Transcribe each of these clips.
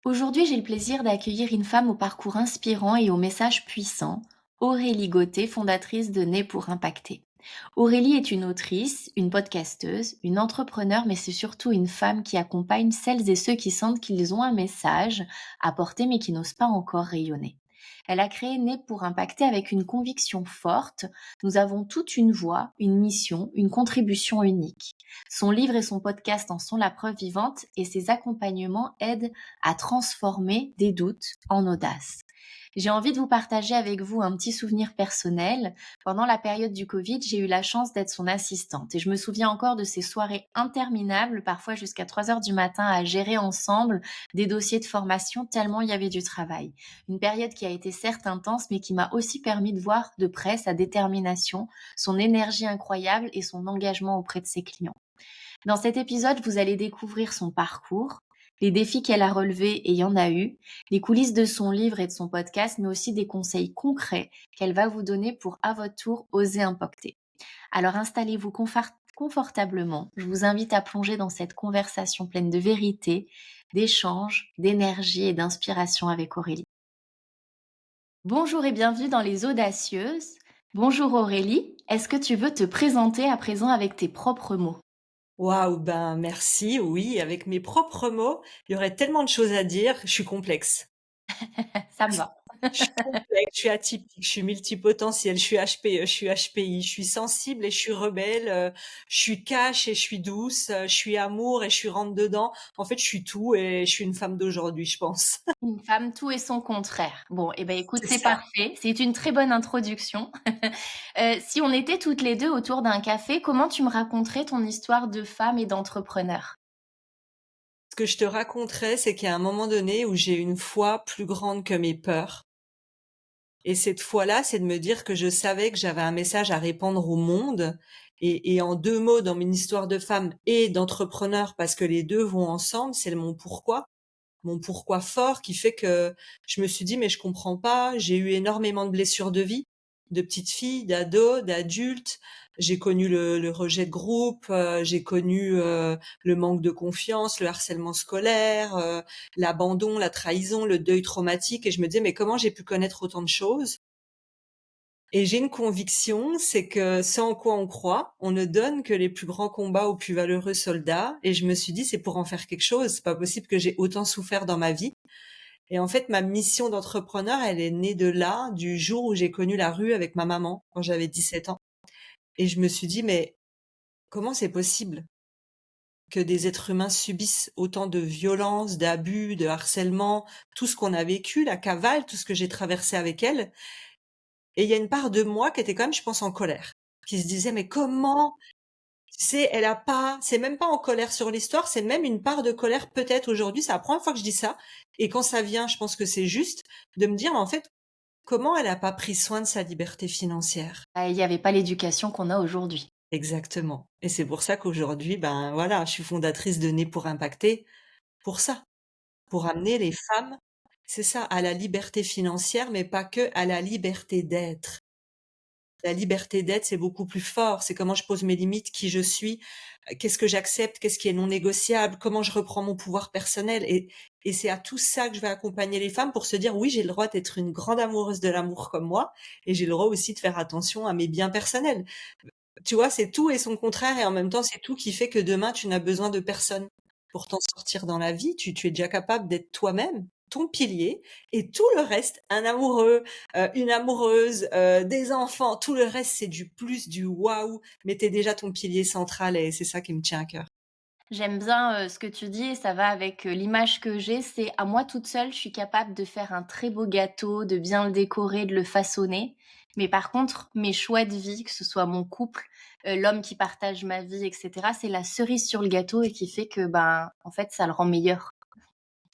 Aujourd'hui, j'ai le plaisir d'accueillir une femme au parcours inspirant et au message puissant, Aurélie Gauthier, fondatrice de Né pour Impacter. Aurélie est une autrice, une podcasteuse, une entrepreneure, mais c'est surtout une femme qui accompagne celles et ceux qui sentent qu'ils ont un message à porter mais qui n'osent pas encore rayonner. Elle a créé Né pour Impacter avec une conviction forte. Nous avons toute une voix, une mission, une contribution unique. Son livre et son podcast en sont la preuve vivante et ses accompagnements aident à transformer des doutes en audace. J'ai envie de vous partager avec vous un petit souvenir personnel. Pendant la période du Covid, j'ai eu la chance d'être son assistante et je me souviens encore de ces soirées interminables, parfois jusqu'à 3 heures du matin, à gérer ensemble des dossiers de formation tellement il y avait du travail. Une période qui a été certes intense, mais qui m'a aussi permis de voir de près sa détermination, son énergie incroyable et son engagement auprès de ses clients. Dans cet épisode, vous allez découvrir son parcours, les défis qu'elle a relevés et il y en a eu, les coulisses de son livre et de son podcast, mais aussi des conseils concrets qu'elle va vous donner pour, à votre tour, oser impacter. Alors installez-vous confortablement. Je vous invite à plonger dans cette conversation pleine de vérité, d'échanges, d'énergie et d'inspiration avec Aurélie. Bonjour et bienvenue dans Les Audacieuses. Bonjour Aurélie, est-ce que tu veux te présenter à présent avec tes propres mots? Waouh, ben merci, oui, avec mes propres mots, il y aurait tellement de choses à dire, je suis complexe. Ça me va. Je suis complexe, je suis atypique, je suis multipotentielle, je suis HPE, je suis HPI, je suis sensible et je suis rebelle, je suis cash et je suis douce, je suis amour et je suis rentre dedans. En fait, je suis tout et je suis une femme d'aujourd'hui, je pense. Une femme, tout et son contraire. Bon, eh ben, écoute, C'est c'est ça. parfait. C'est une très bonne introduction. Si on était toutes les 2 autour d'un café, comment tu me raconterais ton histoire de femme et d'entrepreneur? Ce que je te raconterais, c'est qu'il y a un moment donné où j'ai une foi plus grande que mes peurs. Et cette foi-là, c'est de me dire que je savais que j'avais un message à répandre au monde. Et en 2 mots, dans mon histoire de femme et d'entrepreneur, parce que les 2 vont ensemble, c'est mon pourquoi. Mon pourquoi fort qui fait que je me suis dit: «Mais je comprends pas». J'ai eu énormément de blessures de vie, de petite fille, d'ado, d'adulte. J'ai connu le rejet de groupe, j'ai connu, le manque de confiance, le harcèlement scolaire, l'abandon, la trahison, le deuil traumatique et je me disais: «Mais comment j'ai pu connaître autant de choses?» Et j'ai une conviction, c'est que ce en quoi on croit, on ne donne que les plus grands combats aux plus valeureux soldats et je me suis dit: «C'est pour en faire quelque chose, c'est pas possible que j'ai autant souffert dans ma vie». Et en fait, ma mission d'entrepreneur, elle est née de là, du jour où j'ai connu la rue avec ma maman, quand j'avais 17 ans. Et je me suis dit: «Mais comment c'est possible que des êtres humains subissent autant de violence, d'abus, de harcèlement, tout ce qu'on a vécu, la cavale, tout ce que j'ai traversé avec elle?» Et il y a une part de moi qui était quand même, je pense, en colère, qui se disait: «Mais comment?» Tu sais, elle a pas c'est même pas en colère sur l'histoire, c'est même une part de colère peut-être aujourd'hui, c'est la première fois que je dis ça et quand ça vient, je pense que c'est juste de me dire: «En fait, comment elle a pas pris soin de sa liberté financière?» Il y avait pas l'éducation qu'on a aujourd'hui. Exactement et c'est pour ça qu'aujourd'hui, ben, voilà, je suis fondatrice de Né pour Impacter, pour ça, pour amener les femmes c'est ça, à la liberté financière, mais pas que, à la liberté d'être. La liberté d'être, c'est beaucoup plus fort. C'est comment je pose mes limites, qui je suis, qu'est-ce que j'accepte, qu'est-ce qui est non négociable, comment je reprends mon pouvoir personnel et c'est à tout ça que je vais accompagner les femmes pour se dire: «Oui, j'ai le droit d'être une grande amoureuse de l'amour comme moi et j'ai le droit aussi de faire attention à mes biens personnels». Tu vois? C'est tout et son contraire et en même temps, c'est tout qui fait que demain, tu n'as besoin de personne pour t'en sortir dans la vie. Tu es déjà capable d'être toi-même, ton pilier et tout le reste, un amoureux, une amoureuse, des enfants, tout le reste, c'est du plus, du waouh, mais tu es déjà ton pilier central et c'est ça qui me tient à cœur. J'aime bien, ce que tu dis et ça va avec, l'image que j'ai, c'est à moi toute seule, je suis capable de faire un très beau gâteau, de bien le décorer, de le façonner. Mais par contre, mes choix de vie, que ce soit mon couple, l'homme qui partage ma vie et cetera, c'est la cerise sur le gâteau et qui fait que, ben, en fait, ça le rend meilleur,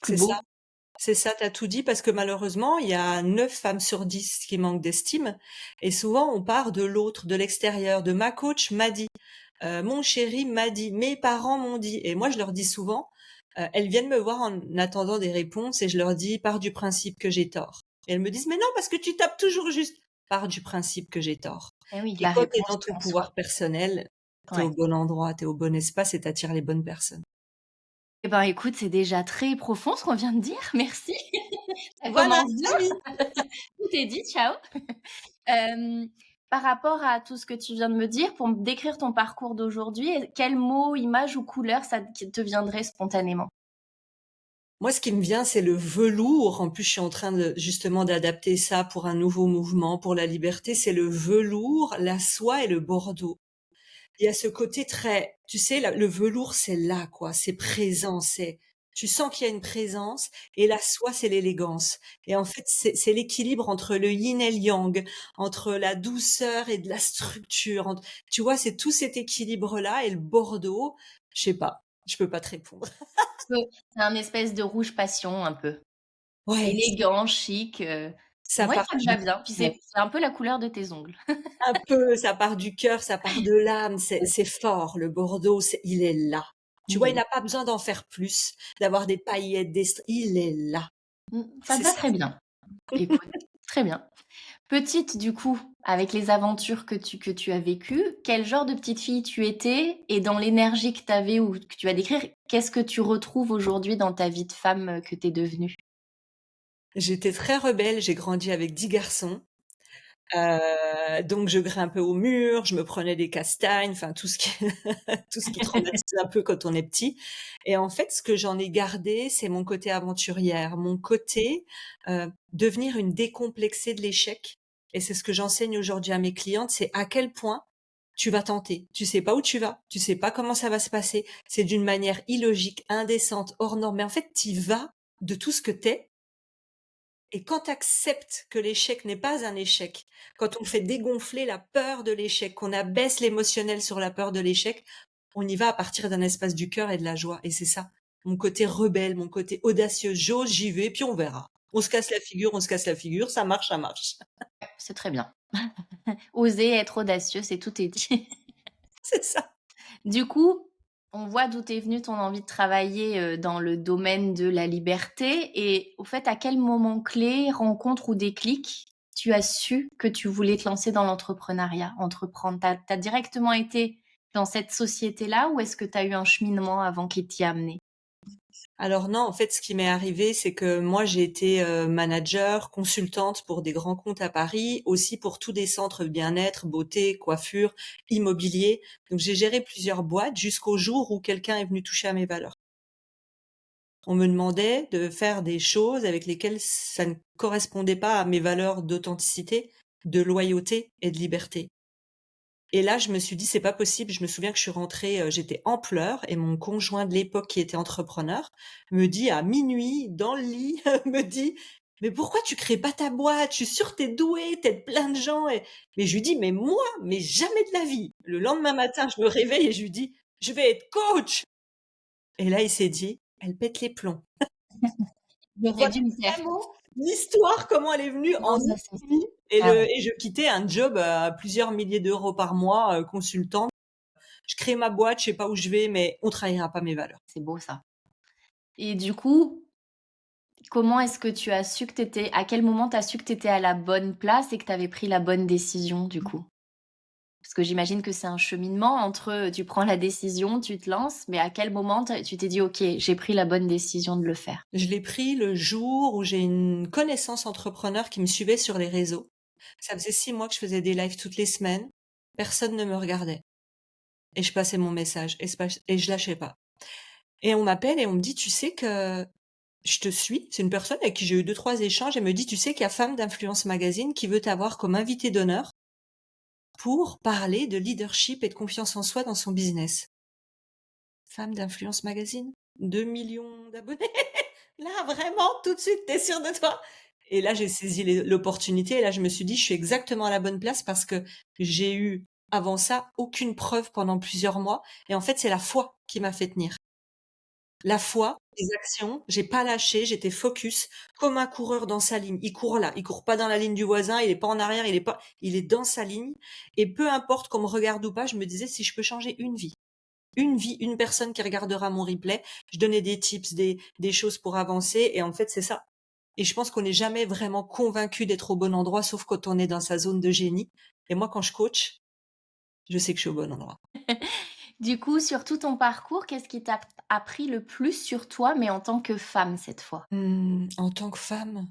plus C'est ça. beau. C'est ça, tu as tout dit parce que malheureusement, il y a 9 femmes sur 10 qui manquent d'estime et souvent on part de l'autre, de l'extérieur, de «ma coach m'a dit», «mon chéri m'a dit», «mes parents m'ont dit» et moi je leur dis souvent, elles viennent me voir en attendant des réponses et je leur dis: «Pars du principe que j'ai tort» et elles me disent: «Mais non, parce que tu tapes toujours juste». Pars du principe que j'ai tort Et oui, et la quand tu es réponse, dans c'est ton en soi. pouvoir personnel, tu es Ouais. au bon endroit, tu es au bon espace et tu attires les bonnes personnes. Eh ben, écoute, c'est déjà très profond ce qu'on vient de dire, merci. Ça Voilà, commence bien, c'est mis. tout est dit, ciao. Hem, Par rapport à tout ce que tu viens de me dire, pour me décrire ton parcours d'aujourd'hui, quels mots, images ou couleurs ça qui te viendraient spontanément? Moi, ce qui me vient, c'est le velours. En plus, je suis en train de justement d'adapter ça pour un nouveau mouvement pour la liberté. C'est le velours, la soie et le bordeaux. Il y a ce côté très, tu sais, le velours, c'est là, quoi. C'est présent. Tu sens qu'il y a une présence. Et la soie, c'est l'élégance. Et en fait, c'est l'équilibre entre le yin et le yang, entre la douceur et de la structure. Tu vois, c'est tout cet équilibre-là. Et le bordeaux, je sais pas. Je peux pas te répondre. C'est un espèce de rouge passion un peu. Ouais, Élégant, chic, ça ouais, part ça me du va bien. Puis cœur. c'est un peu la couleur de tes ongles. Un peu, ça part du cœur, ça part de l'âme, c'est fort. Le Bordeaux, il est là. Tu Il vois, est il là. n'a pas besoin d'en faire plus, d'avoir des paillettes, il est là. Ça C'est te va ça. très bien. Écoute, très bien. Petite, du coup, avec les aventures que tu as vécues, quel genre de petite fille tu étais? Et dans l'énergie que tu avais ou que tu vas décrire, qu'est-ce que tu retrouves aujourd'hui dans ta vie de femme, que tu es devenue? J'étais très rebelle, j'ai grandi avec 10 garçons, donc je grimpais au mur, je me prenais des castagnes, enfin tout ce qui tout ce qui traumatise un peu quand on est petit et en fait, ce que j'en ai gardé, c'est mon côté aventurière, mon côté, devenir une décomplexée de l'échec et c'est ce que j'enseigne aujourd'hui à mes clientes, c'est à quel point tu vas tenter. Tu sais pas où tu vas, tu sais pas comment ça va se passer, c'est d'une manière illogique, indécente, hors norme, mais en fait, tu y vas de tout ce que tu es et quand tu acceptes que l'échec n'est pas un échec, quand on fait dégonfler la peur de l'échec, qu'on abaisse l'émotionnel sur la peur de l'échec, on y va à partir d'un espace du cœur et de la joie. Et c'est ça, mon côté rebelle, mon côté audacieux. J'ose, j'y vais, puis on verra. On se casse la figure, on se casse la figure, ça marche, ça marche. C'est très bien. Oser être audacieux, c'est tout est dit. C'est ça. Du coup, on voit d'où est venue ton envie de travailler, dans le domaine de la liberté et au fait, à quel moment clé, rencontre ou déclic, tu as su que tu voulais te lancer dans l'entrepreneuriat, entreprendre? Tu as directement été dans cette société-là ou est-ce que tu as eu un cheminement avant qui t'y a amené? Alors non, en fait, ce qui m'est arrivé, c'est que moi, j'ai été manager, consultante pour des grands comptes à Paris, aussi pour tous des centres bien-être, beauté, coiffure, immobilier. Donc, j'ai géré plusieurs boîtes jusqu'au jour où quelqu'un est venu toucher à mes valeurs. On me demandait de faire des choses avec lesquelles ça ne correspondait pas à mes valeurs d'authenticité, de loyauté et de liberté. Et là, je me suis dit: «C'est pas possible». Je me souviens que je suis rentrée, j'étais en pleurs et mon conjoint de l'époque qui était entrepreneur me dit à minuit dans le lit, me dit: «Mais pourquoi tu crées pas ta boîte? Je suis sûre que tu es douée, tu aides plein de gens» et mais je lui dis: «Mais moi, mais jamais de la vie». Le lendemain matin, je me réveille et je lui dis: «Je vais être coach» et là, il s'est dit: «Elle pète les plombs». J'aurais Voilà dû me taire. vraiment l'histoire, comment elle est venue en Non, une ça c'est nuit et ah ouais, je quittais un job à plusieurs milliers d'euros par mois, consultante. Je crée ma boîte, je sais pas où je vais, mais on trahira pas mes valeurs. c'est beau ça. Et du coup, comment est-ce que tu as su que tu étais à quel moment tu as su que tu étais à la bonne place et que tu avais pris la bonne décision, du coup? Parce que j'imagine que c'est un cheminement entre, tu prends la décision, tu te lances, mais à quel moment tu t'es dit: «OK, j'ai pris la bonne décision de le faire»? Je l'ai pris le jour où j'ai une connaissance entrepreneur qui me suivait sur les réseaux. Ça faisait 6 mois que je faisais des lives toutes les semaines. Personne ne me regardait et je passais mon message et je lâchais pas. Et on m'appelle et on me dit: «Tu sais que je te suis». C'est une personne avec qui j'ai eu deux trois échanges. Elle me dit: «Tu sais qu'il y a Femme d'Influence Magazine qui veut t'avoir comme invitée d'honneur pour parler de leadership et de confiance en soi dans son business». Femme d'Influence Magazine, 2 millions d'abonnés. Là, vraiment, tout de suite, tu sûr de toi? Et là, j'ai saisi l'opportunité et là, je me suis dit: «Je suis exactement à la bonne place» parce que j'ai eu, avant ça, aucune preuve pendant plusieurs mois et en fait, c'est la foi qui m'a fait tenir. La foi, les actions, j'ai pas lâché, j'étais focus comme un coureur dans sa ligne. Il court là, il court pas dans la ligne du voisin, il est pas en arrière, il est dans sa ligne et peu importe qu'on me regarde ou pas, je me disais: «Si je peux changer une vie, une personne qui regardera mon replay». Je donnais des tips, des choses pour avancer et en fait, c'est ça. Et je pense qu'on n'est jamais vraiment convaincu d'être au bon endroit, sauf quand on est dans sa zone de génie. Et moi, quand je coach, je sais que je suis au bon endroit. Du coup, sur tout ton parcours, qu'est-ce qui t'a appris le plus sur toi, mais en tant que femme cette fois? En tant que femme,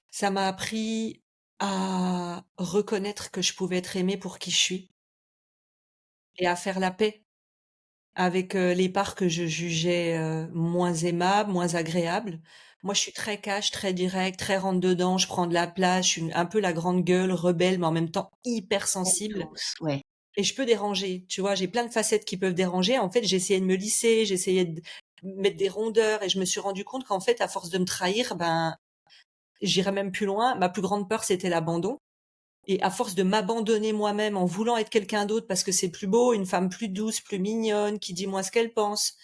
ça m'a appris à reconnaître que je pouvais être aimée pour qui je suis et à faire la paix avec, les parts que je jugeais, moins aimables, moins agréables. Moi, je suis très cash, très direct, très rentre dedans, je prends de la place, je suis un peu la grande gueule, rebelle, mais en même temps hyper Très sensible douce, ouais. et je peux déranger, tu vois? J'ai plein de facettes qui peuvent déranger. En fait, j'essayais de me lisser, j'essayais de mettre des rondeurs et je me suis rendu compte qu'en fait, à force de me trahir, ben, j'irais même plus loin, ma plus grande peur, c'était l'abandon. Et à force de m'abandonner moi-même en voulant être quelqu'un d'autre parce que c'est plus beau, une femme plus douce, plus mignonne, qui dit moins ce qu'elle pense.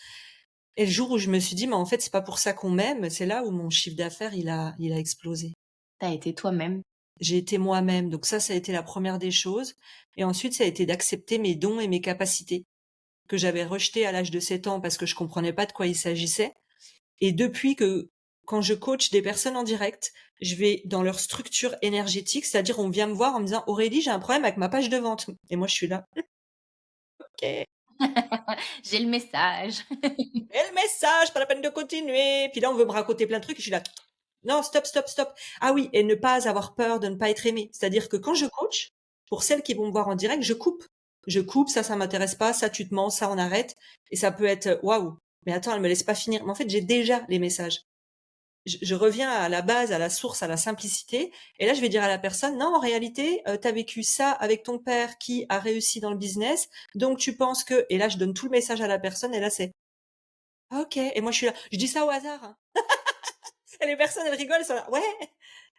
Et le jour où je me suis dit: «Mais en fait, c'est pas pour ça qu'on m'aime», c'est là où mon chiffre d'affaires, il a explosé. Tu as été toi-même. J'ai été moi-même, donc ça a été la première des choses et ensuite, ça a été d'accepter mes dons et mes capacités que j'avais rejetées à l'âge de 7 ans parce que je comprenais pas de quoi il s'agissait. Et depuis que quand je coach des personnes en direct, je vais dans leur structure énergétique, c'est-à-dire on vient me voir en me disant: «Aurélie, j'ai un problème avec ma page de vente» et moi je suis là: «OK, J'ai le message. et le message, pas la peine de continuer». Puis là, on veut me raconter plein de trucs et je suis là: «Non, stop, stop, stop». Ah oui, et ne pas avoir peur de ne pas être aimé. C'est-à-dire que quand je coach, pour celles qui vont me voir en direct, je coupe. Je coupe, ça m'intéresse pas, ça tu te mens, ça on arrête et ça peut être: «Waouh, mais attends, elle me laisse pas finir». Mais en fait, j'ai déjà les messages. Je reviens à la base, à la source, à la simplicité et là, je vais dire à la personne: «Non, en réalité, tu as vécu ça avec ton père qui a réussi dans le business, donc tu penses que» et là, je donne tout le message à la personne et là, c'est: «Ah OK» et moi, je suis là, je dis ça au hasard, hein et les personnes, elles rigolent, elles sont là: «Ouais!»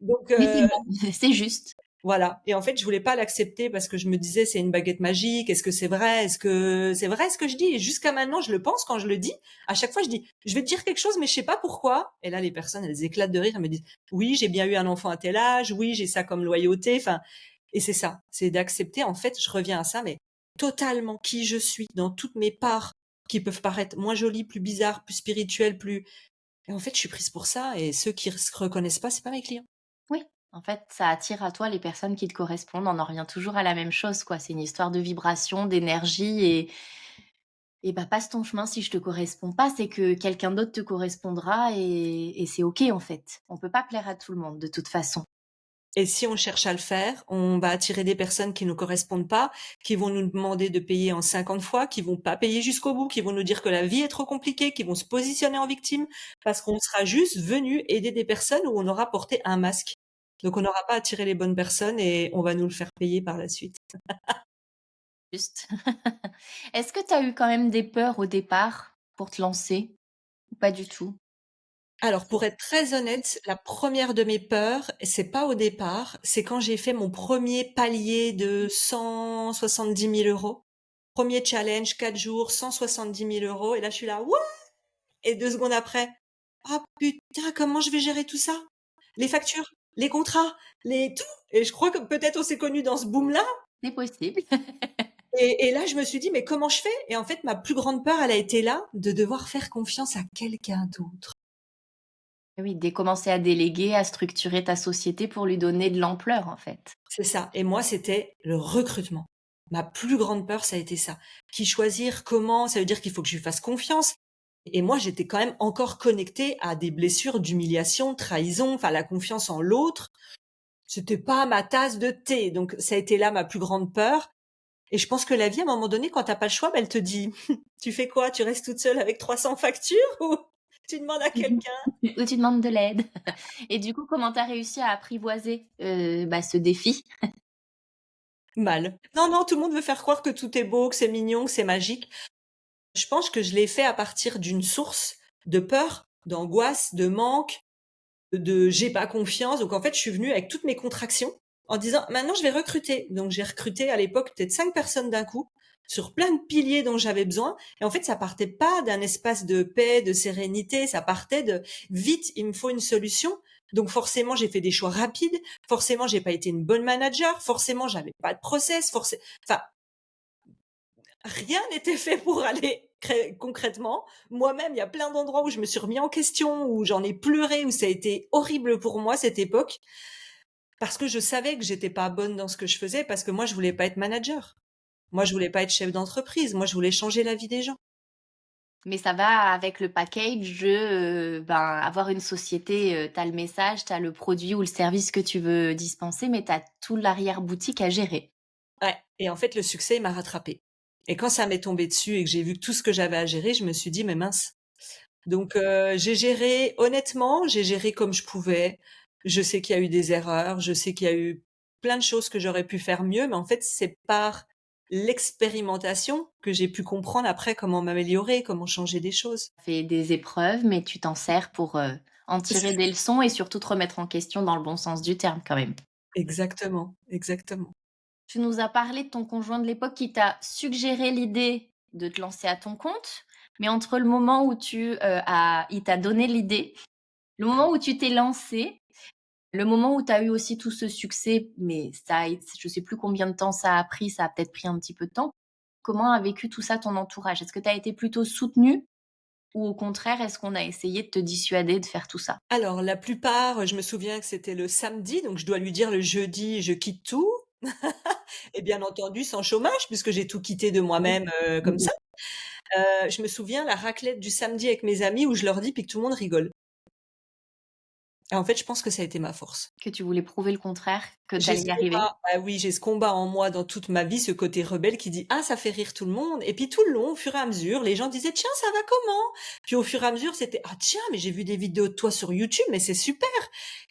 donc Mais c'est bon, c'est juste. voilà et en fait, je voulais pas l'accepter parce que je me disais: «C'est une baguette magique. Est-ce que c'est vrai? Est-ce que c'est vrai ce que je dis?» et jusqu'à maintenant, je le pense quand je le dis. À chaque fois, je dis: «Je vais te dire quelque chose, mais je sais pas pourquoi» et là, les personnes, elles éclatent de rire. Elles me disent: «Oui, j'ai bien eu un enfant à tel âge. Oui, j'ai ça comme loyauté». Enfin et c'est ça, c'est d'accepter. En fait, je reviens à ça, mais totalement qui je suis dans toutes mes parts qui peuvent paraître moins jolies, plus bizarres, plus spirituelles, plus et en fait, je suis prise pour ça et ceux qui se reconnaissent pas, c'est pas mes clients. Oui, en fait, ça attire à toi les personnes qui te correspondent. On en revient toujours à la même chose, quoi. C'est une histoire de vibration, d'énergie et bah, passe ton chemin si je te corresponds pas, c'est que quelqu'un d'autre te correspondra et c'est OK, en fait. On peut pas plaire à tout le monde de toute façon. Et si on cherche à le faire, on va attirer des personnes qui nous correspondent pas, qui vont nous demander de payer en 50 fois, qui vont pas payer jusqu'au bout, qui vont nous dire que la vie est trop compliquée, qui vont se positionner en victime, parce qu'on sera juste venu aider des personnes où on aura porté un masque. Donc on n'aura pas attiré les bonnes personnes et on va nous le faire payer par la suite. Juste. Est-ce que tu as eu quand même des peurs au départ pour te lancer ou pas du tout? Alors pour être très honnête, la première de mes peurs, c'est pas au départ, c'est quand j'ai fait mon premier palier de 170 000 €. Premier challenge, 4 jours, 170 000 € et là je suis là: «Wouah!» et 2 secondes après: «Ah putain, comment je vais gérer tout ça? Les factures, les contrats, les tout» et je crois que peut-être on s'est connus dans ce boom-là C'est possible. et là je me suis dit: «Mais comment je fais?» et en fait ma plus grande peur, elle a été là, de devoir faire confiance à quelqu'un d'autre. Oui, dès commencer à déléguer, à structurer ta société pour lui donner de l'ampleur, en fait. C'est ça et moi, c'était le recrutement. Ma plus grande peur, ça a été ça. Qui choisir? Comment? Ça veut dire qu'il faut que je lui fasse confiance et moi, j'étais quand même encore connectée à des blessures d'humiliation, de trahison, enfin la confiance en l'autre, c'était pas ma tasse de thé donc ça a été là ma plus grande peur et je pense que la vie, à un moment donné, quand tu as pas le choix, bah, elle te dit: «Tu fais quoi? Tu restes toute seule avec 300 factures ou tu demandes à quelqu'un?» Ou tu demandes de l'aide. Et du coup, comment tu as réussi à apprivoiser, bah, ce défi? Mal. Non, non, tout le monde veut faire croire que tout est beau, que c'est mignon, que c'est magique. Je pense que je l'ai fait à partir d'une source de peur, d'angoisse, de manque, de j'ai pas confiance. Donc en fait, je suis venue avec toutes mes contractions en disant: «Maintenant, je vais recruter». Donc j'ai recruté à l'époque peut-être 5 personnes d'un coup, sur plein de piliers dont j'avais besoin et en fait, ça partait pas d'un espace de paix, de sérénité, ça partait de: «Vite, il me faut une solution». Donc forcément, j'ai fait des choix rapides, forcément, j'ai pas été une bonne manager, forcément, j'avais pas de process, enfin rien n'était fait pour aller concrètement. Moi-même, il y a plein d'endroits où je me suis remis en question, où j'en ai pleuré, où ça a été horrible pour moi cette époque, parce que je savais que j'étais pas bonne dans ce que je faisais, parce que moi je voulais pas être manager. Moi, je voulais pas être chef d'entreprise. Moi, je voulais changer la vie des gens. Mais ça va avec le package de, avoir une société, tu as le message, tu as le produit ou le service que tu veux dispenser, mais tu as tout l'arrière-boutique à gérer. Ouais, et en fait, le succès, il m'a rattrapée. Et quand ça m'est tombé dessus et que j'ai vu tout ce que j'avais à gérer, je me suis dit: «Mais mince». Donc j'ai géré honnêtement, j'ai géré comme je pouvais. Je sais qu'il y a eu des erreurs, je sais qu'il y a eu plein de choses que j'aurais pu faire mieux, mais en fait, c'est par l'expérimentation que j'ai pu comprendre après comment m'améliorer, comment changer des choses. Tu fais des épreuves, mais tu t'en sers pour, en tirer des leçons et surtout te remettre en question dans le bon sens du terme quand même. Exactement, exactement. Tu nous as parlé de ton conjoint de l'époque qui t'a suggéré l'idée de te lancer à ton compte, mais entre le moment où il t'a donné l'idée, le moment où tu t'es lancé, le moment où tu as eu aussi tout ce succès, mais je sais plus combien de temps ça a pris, ça a peut-être pris un petit peu de temps. Comment a vécu tout ça ton entourage? Est-ce que tu as été plutôt soutenue ou au contraire, est-ce qu'on a essayé de te dissuader de faire tout ça? Alors la plupart, je me souviens que c'était le samedi, donc je dois lui dire le jeudi: «Je quitte tout» et bien entendu sans chômage puisque j'ai tout quitté de Oui. moi-même, comme Mmh. ça. Je me souviens la raclette du samedi avec mes amis où je leur dis puis que tout le monde rigole. Et en fait, je pense que ça a été ma force. Que tu voulais prouver le contraire, que tu J'ai allais ce y arriver? combat, bah oui, j'ai ce combat en moi dans toute ma vie, ce côté rebelle qui dit: «Ah, ça fait rire tout le monde» et puis tout le long, au fur et à mesure, les gens disaient: «Tiens, ça va comment?» Puis au fur et à mesure, c'était: «Ah tiens, mais j'ai vu des vidéos de toi sur YouTube, mais c'est super»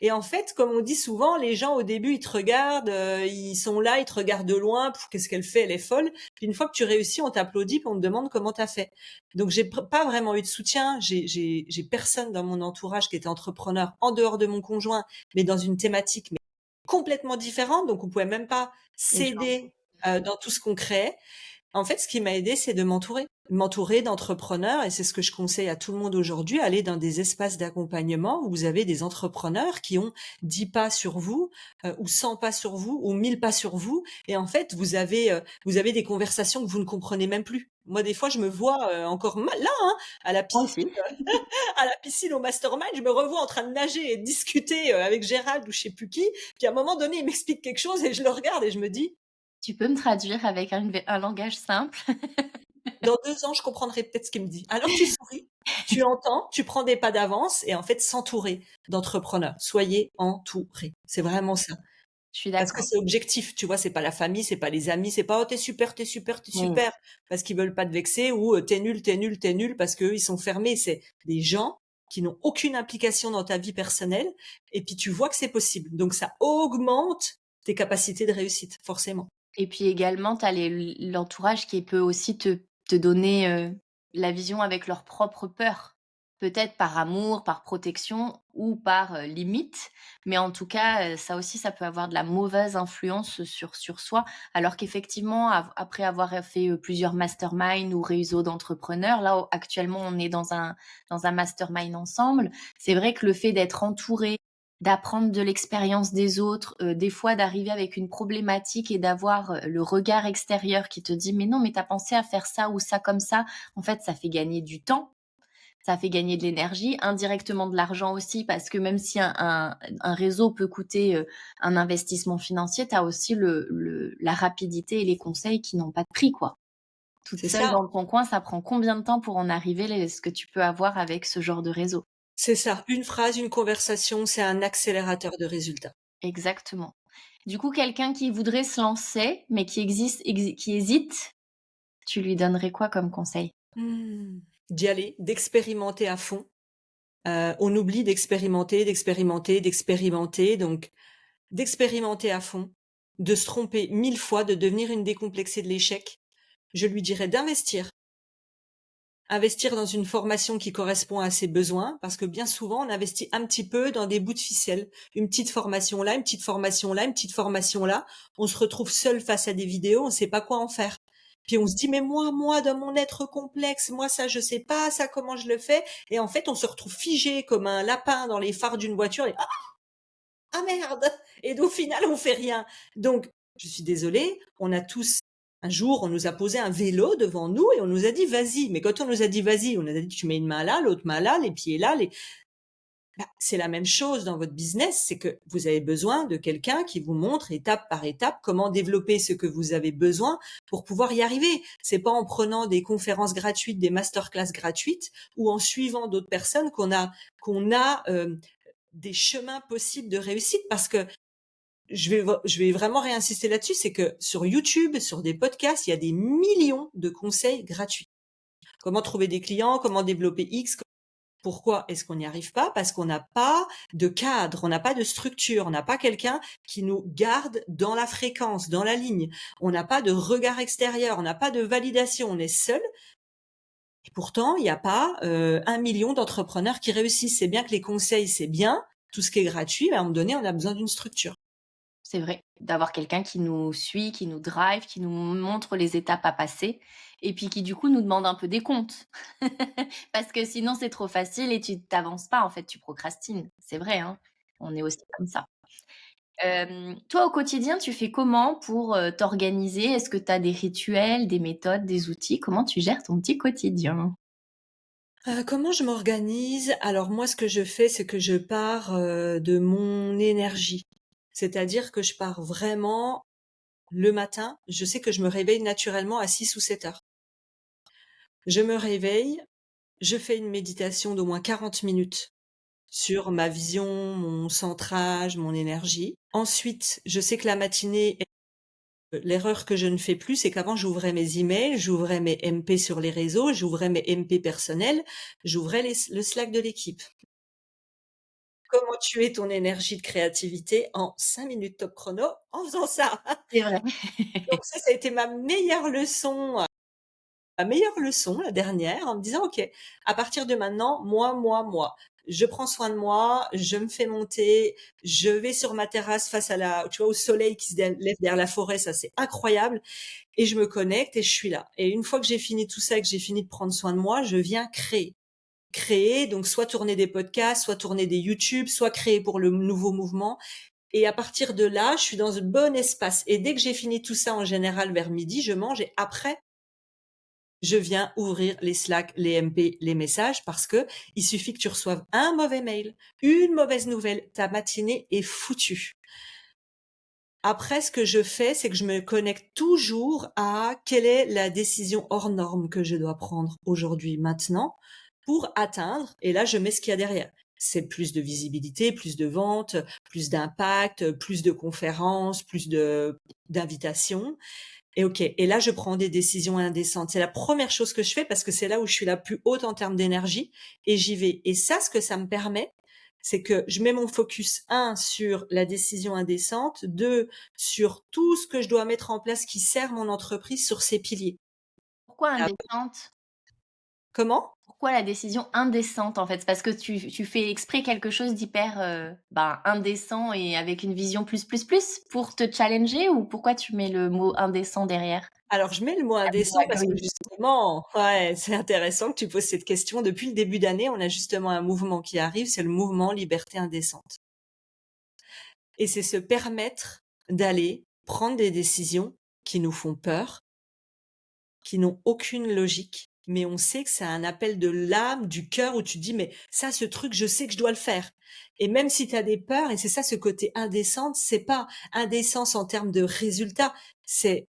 et en fait, comme on dit souvent, les gens au début, ils te regardent, ils sont là, ils te regardent de loin: «Qu'est-ce qu'elle fait? Elle est folle». Puis une fois que tu réussis, on t'applaudit, puis on te demande comment tu as fait. Donc j'ai pas vraiment eu de soutien, j'ai personne dans mon entourage qui était entrepreneur en dehors de mon conjoint, mais dans une thématique complètement différente, donc on pouvait même pas Échanger. s'aider, dans tout ce qu'on créait. En fait, ce qui m'a aidée, c'est de m'entourer. M'entourer d'entrepreneurs et c'est ce que je conseille à tout le monde aujourd'hui, aller dans des espaces d'accompagnement où vous avez des entrepreneurs qui ont 10 pas sur vous, ou 100 pas sur vous, ou 1000 pas sur vous et en fait, vous avez des conversations que vous ne comprenez même plus. Moi, des fois, je me vois, encore mal là, hein, à la Moi piscine aussi. à la piscine au mastermind, je me revois en train de nager et de discuter avec Gérald ou je sais plus qui. Puis à un moment donné, il m'explique quelque chose et je le regarde et je me dis, Tu peux me traduire avec un langage simple? dans 2 ans, je comprendrai peut-être ce qu'il me dit. Alors tu souris, tu entends, tu prends des pas d'avance et en fait, s'entourer d'entrepreneurs. Soyez entourés. C'est vraiment ça. Je suis Parce que d'accord. c'est objectif, tu vois, c'est pas la famille, c'est pas les amis, c'est pas: «Oh t'es super, t'es super, t'es Mmh. super», parce qu'ils veulent pas te vexer ou «Tu nul, t'es nul, t'es nul», parce qu'eux, ils sont fermés. C'est des gens qui n'ont aucune implication dans ta vie personnelle et puis tu vois que c'est possible. Donc ça augmente tes capacités de réussite, forcément. Et puis également, tu as l'entourage qui peut aussi te donner, la vision avec leurs propres peurs. Peut-être par amour, par protection ou par, limite, mais en tout cas, ça aussi, ça peut avoir de la mauvaise influence sur soi. Alors qu'effectivement, après avoir fait, plusieurs masterminds ou réseaux d'entrepreneurs, là, actuellement, on est dans un mastermind ensemble. C'est vrai que le fait d'être entouré, d'apprendre de l'expérience des autres, des fois d'arriver avec une problématique et d'avoir, le regard extérieur qui te dit: «Mais non, mais tu as pensé à faire ça ou ça comme ça». En fait, ça fait gagner du temps, ça fait gagner de l'énergie, indirectement de l'argent aussi parce que même si un réseau peut coûter, un investissement financier, tu as aussi la rapidité et les conseils qui n'ont pas de prix, quoi. Toute C'est seule ça, dans ton coin, ça prend combien de temps pour en arriver les ce que tu peux avoir avec ce genre de réseau? c'est ça. Une phrase, une conversation, c'est un accélérateur de résultats. Exactement. Du coup, quelqu'un qui voudrait se lancer, mais qui hésite, tu lui donnerais quoi comme conseil? Mmh. D'y aller, d'expérimenter à fond. On oublie d'expérimenter, d'expérimenter, d'expérimenter, donc d'expérimenter à fond, de se tromper 1000 fois, de devenir une décomplexée de l'échec. Je lui dirais d'investir. Investir dans une formation qui correspond à ses besoins, parce que bien souvent, on investit un petit peu dans des bouts de ficelle. Une petite formation là, une petite formation là, une petite formation là. On se retrouve seul face à des vidéos, on ne sait pas quoi en faire. Puis on se dit, mais moi, dans mon être complexe, moi, ça, je sais pas, ça, comment je le fais. Et en fait, on se retrouve figé comme un lapin dans les phares d'une voiture. Et, ah merde! Et au final, on fait rien. Donc, je suis désolée, on a tous un jour, on nous a posé un vélo devant nous et on nous a dit: «Vas-y». Mais quand on nous a dit: «Vas-y», on nous a dit: «Tu mets une main là, l'autre main là, les pieds là, les» Bah, c'est la même chose dans votre business, c'est que vous avez besoin de quelqu'un qui vous montre étape par étape comment développer ce que vous avez besoin pour pouvoir y arriver. C'est pas en prenant des conférences gratuites, des masterclass gratuites ou en suivant d'autres personnes qu'on a des chemins possibles de réussite parce que je vais vraiment réinsister là-dessus, c'est que sur YouTube, sur des podcasts, il y a des millions de conseils gratuits. Comment trouver des clients, comment développer X. Pourquoi est-ce qu'on n'y arrive pas? Parce qu'on n'a pas de cadre, on n'a pas de structure, on n'a pas quelqu'un qui nous garde dans la fréquence, dans la ligne. On n'a pas de regard extérieur, on n'a pas de validation, on est seul. Et pourtant, il n'y a pas 1 million d'entrepreneurs qui réussissent. C'est bien que les conseils, c'est bien. Tout ce qui est gratuit, mais à un moment donné, on a besoin d'une structure. C'est vrai, d'avoir quelqu'un qui nous suit, qui nous drive, qui nous montre les étapes à passer et puis qui, du coup, nous demande un peu des comptes. Parce que sinon, c'est trop facile et tu t'avances pas, en fait, tu procrastines. C'est vrai, hein, on est aussi comme ça. Toi, au quotidien, tu fais comment pour, t'organiser? Est-ce que tu as des rituels, des méthodes, des outils? Comment tu gères ton petit quotidien? Comment je m'organise? Alors moi, ce que je fais, c'est que je pars, de mon énergie. C'est-à-dire que je pars vraiment le matin, je sais que je me réveille naturellement à 6 ou 7 heures. Je me réveille, je fais une méditation d'au moins 40 minutes sur ma vision, mon centrage, mon énergie. Ensuite, je sais que la matinée, l'erreur que je ne fais plus, c'est qu'avant j'ouvrais mes emails, j'ouvrais mes MP sur les réseaux, j'ouvrais mes MP personnels, j'ouvrais le Slack de l'équipe. Comment tuer ton énergie de créativité en 5 minutes top chrono en faisant ça? C'est vrai. Donc ça a été ma meilleure leçon, la dernière, en me disant: «OK, à partir de maintenant, moi, moi, moi. Je prends soin de moi, je me fais monter, je vais sur ma terrasse face à tu vois, au soleil qui se lève derrière la forêt, ça c'est incroyable et je me connecte et je suis là». Et une fois que j'ai fini tout ça et que j'ai fini de prendre soin de moi, je viens créer. Créer, donc soit tourner des podcasts, soit tourner des YouTube, soit créer pour le nouveau mouvement. Et à partir de là, je suis dans un bon espace. Et dès que j'ai fini tout ça, en général, vers midi, je mange et après, je viens ouvrir les Slack, les MP, les messages parce que il suffit que tu reçoives un mauvais mail, une mauvaise nouvelle, ta matinée est foutue. Après, ce que je fais, c'est que je me connecte toujours à quelle est la décision hors norme que je dois prendre aujourd'hui, maintenant, pour atteindre, et là, je mets ce qu'il y a derrière. C'est plus de visibilité, plus de ventes, plus d'impact, plus de conférences, plus d'invitations. Et OK. Et là, je prends des décisions indécentes. C'est la première chose que je fais parce que c'est là où je suis la plus haute en termes d'énergie et j'y vais. Et ça, ce que ça me permet, c'est que je mets mon focus, un, sur la décision indécente, deux, sur tout ce que je dois mettre en place qui sert mon entreprise sur ses piliers. Pourquoi Ah, indécente? comment? Pourquoi la décision indécente, en fait? C'est parce que tu fais exprès quelque chose d'hyper, bah, indécent et avec une vision plus, plus, plus pour te challenger ou pourquoi tu mets le mot indécent derrière? Alors, je mets le mot Ça me indécent rend parce que curieuse. justement, ouais, c'est intéressant que tu poses cette question. Depuis le début d'année, on a justement un mouvement qui arrive, c'est le mouvement Liberté indécente. Et c'est se permettre d'aller prendre des décisions qui nous font peur, qui n'ont aucune logique, mais on sait que c'est un appel de l'âme, du cœur, où tu te dis: «Mais ça, ce truc, je sais que je dois le faire». Et même si tu as des peurs, et c'est ça ce côté indécente, c'est pas indécence en termes de résultats, c'est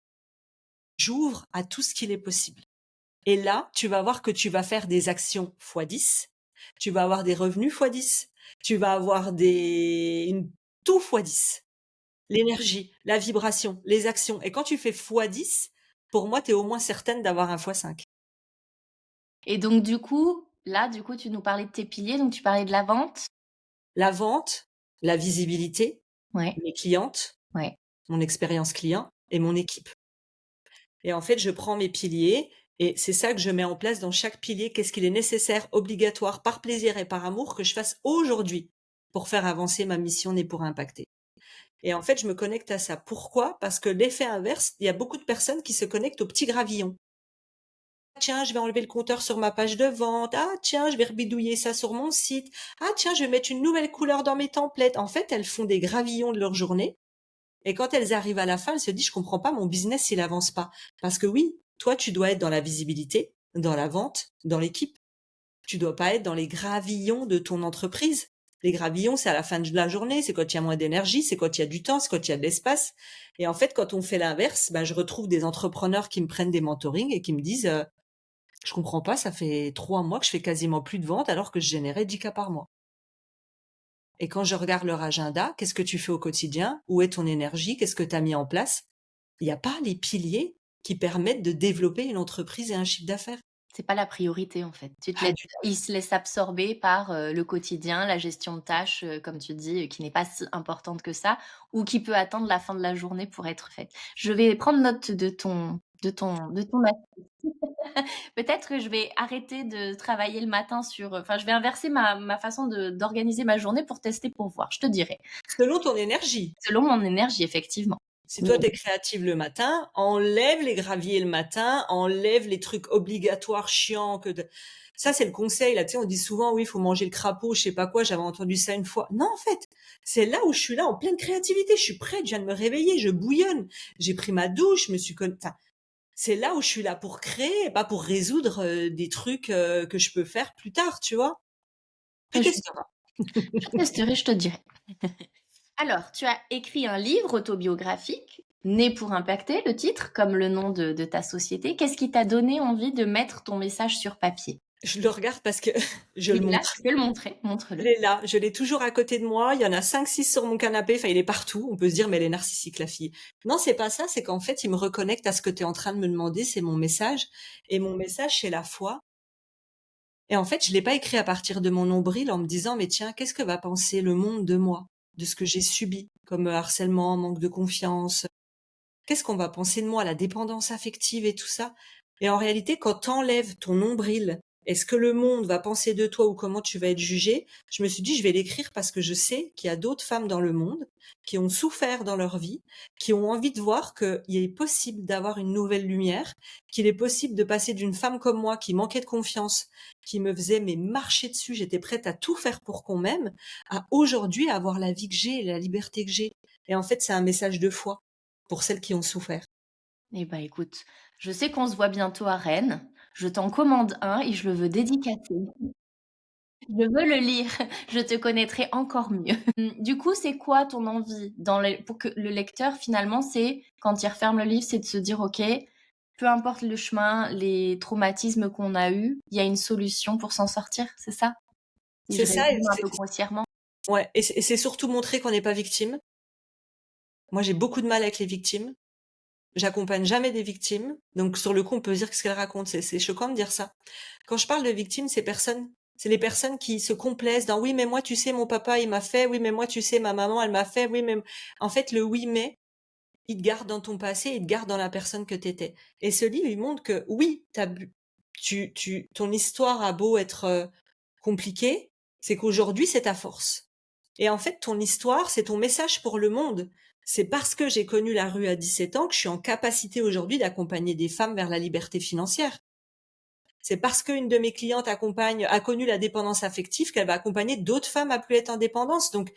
j'ouvre à tout ce qu'il est possible. Et là, tu vas voir que tu vas faire des actions fois 10, tu vas avoir des revenus fois 10, tu vas avoir tout fois 10. L'énergie, la vibration, les actions. Et quand tu fais fois 10, pour moi, tu es au moins certaine d'avoir un fois 5. Et donc du coup, là, du coup, tu nous parlais de tes piliers, donc tu parlais de la vente? La vente, la visibilité, Ouais, mes clientes, ouais. mon expérience client et mon équipe. Et en fait, je prends mes piliers et c'est ça que je mets en place dans chaque pilier. Qu'est-ce qu'il est nécessaire, obligatoire, par plaisir et par amour que je fasse aujourd'hui pour faire avancer ma mission Née pour impacter. Et en fait, je me connecte à ça. Pourquoi? Parce que l'effet inverse, il y a beaucoup de personnes qui se connectent au petit gravillon. Tiens, je vais enlever le compteur sur ma page de vente. Ah, tiens, je vais rebidouiller ça sur mon site. Ah, tiens, je vais mettre une nouvelle couleur dans mes templates. En fait, elles font des gravillons de leur journée. Et quand elles arrivent à la fin, elles se disent, je comprends pas, mon business, il avance pas. Parce que oui, toi, tu dois être dans la visibilité, dans la vente, dans l'équipe. Tu dois pas être dans les gravillons de ton entreprise. Les gravillons, c'est à la fin de la journée, c'est quand il y a moins d'énergie, c'est quand il y a du temps, c'est quand il y a de l'espace. Et en fait, quand on fait l'inverse, ben, je retrouve des entrepreneurs qui me prennent des mentorings et qui me disent, je comprends pas, ça fait 3 mois que je fais quasiment plus de ventes alors que je générais 10 cas par mois. Et quand je regarde leur agenda, qu'est-ce que tu fais au quotidien? Où est ton énergie? Qu'est-ce que tu as mis en place? Il n'y a pas les piliers qui permettent de développer une entreprise et un chiffre d'affaires. C'est pas la priorité, en fait. Tu te Pas laisses du tout. Ils se laissent absorber par, le quotidien, la gestion de tâches, comme tu dis, qui n'est pas si importante que ça ou qui peut attendre la fin de la journée pour être faite. Je vais prendre note de ton astuce. Peut-être que je vais arrêter de travailler le matin sur, enfin, je vais inverser ma façon d'organiser ma journée pour tester, pour voir. Je te dirai. Selon ton énergie. Selon mon énergie, effectivement. Si Mais toi, tu es créative le matin, enlève les graviers le matin, enlève les trucs obligatoires chiants ça, c'est le conseil, là, tu sais, on dit souvent, oui, il faut manger le crapaud, je sais pas quoi, j'avais entendu ça une fois. Non, en fait, c'est là où je suis là, en pleine créativité, je suis prête, je viens de me réveiller, je bouillonne, j'ai pris ma douche, je me suis enfin, c'est là où je suis là pour créer, pas pour résoudre des trucs que je peux faire plus tard, tu vois. Tu je testeras. je testerai, je te dirai. Alors, tu as écrit un livre autobiographique, Né pour impacter, le titre, comme le nom de ta société. Qu'est-ce qui t'a donné envie de mettre ton message sur papier? Je le regarde parce que je le Il est là, montre. tu peux le montrer, Il montre-le. est là, je l'ai toujours à côté de moi. Il y en a 5, 6 sur mon canapé. Enfin, il est partout. On peut se dire, mais elle est narcissique, la fille. Non, c'est pas ça. C'est qu'en fait, il me reconnecte à ce que tu es en train de me demander. C'est mon message. Et mon message, c'est la foi. Et en fait, je l'ai pas écrit à partir de mon nombril en me disant, mais tiens, qu'est-ce que va penser le monde de moi, de ce que j'ai subi comme harcèlement, manque de confiance. Qu'est-ce qu'on va penser de moi, la dépendance affective et tout ça? Et en réalité, quand t'enlèves ton nombril, est-ce que le monde va penser de toi ou comment tu vas être jugé? Je me suis dit, je vais l'écrire parce que je sais qu'il y a d'autres femmes dans le monde qui ont souffert dans leur vie, qui ont envie de voir qu'il est possible d'avoir une nouvelle lumière, qu'il est possible de passer d'une femme comme moi qui manquait de confiance, qui me faisait mais marcher dessus, j'étais prête à tout faire pour qu'on m'aime, à aujourd'hui avoir la vie que j'ai et la liberté que j'ai. Et en fait, c'est un message de foi pour celles qui ont souffert. Eh ben, écoute, je sais qu'on se voit bientôt à Rennes. Je t'en commande un et je le veux dédicacer. Je veux le lire, je te connaîtrai encore mieux. Du coup, c'est quoi ton envie pour que le lecteur, finalement, c'est quand il referme le livre, c'est de se dire: «OK, peu importe le chemin, les traumatismes qu'on a eus, il y a une solution pour s'en sortir», c'est ça? Si C'est je ça, et résume un peu grossièrement? ouais, et c'est surtout montrer qu'on n'est pas victime. Moi, j'ai beaucoup de mal avec les victimes. J'accompagne jamais des victimes. Donc, sur le coup, on peut se dire qu'est-ce qu'elle raconte. C'est choquant de dire ça. Quand je parle de victimes, c'est les personnes qui se complaisent dans oui, mais moi, tu sais, mon papa, il m'a fait. Oui, mais moi, tu sais, ma maman, elle m'a fait. Oui, mais en fait, le oui, mais, il te garde dans ton passé, il te garde dans la personne que t'étais. Et ce livre, il montre que oui, ton histoire a beau être compliquée, c'est qu'aujourd'hui, c'est ta force. Et en fait, ton histoire, c'est ton message pour le monde. C'est parce que j'ai connu la rue à 17 ans que je suis en capacité aujourd'hui d'accompagner des femmes vers la liberté financière. C'est parce qu'une de mes clientes a connu la dépendance affective qu'elle va accompagner d'autres femmes à plus être en dépendance. Donc,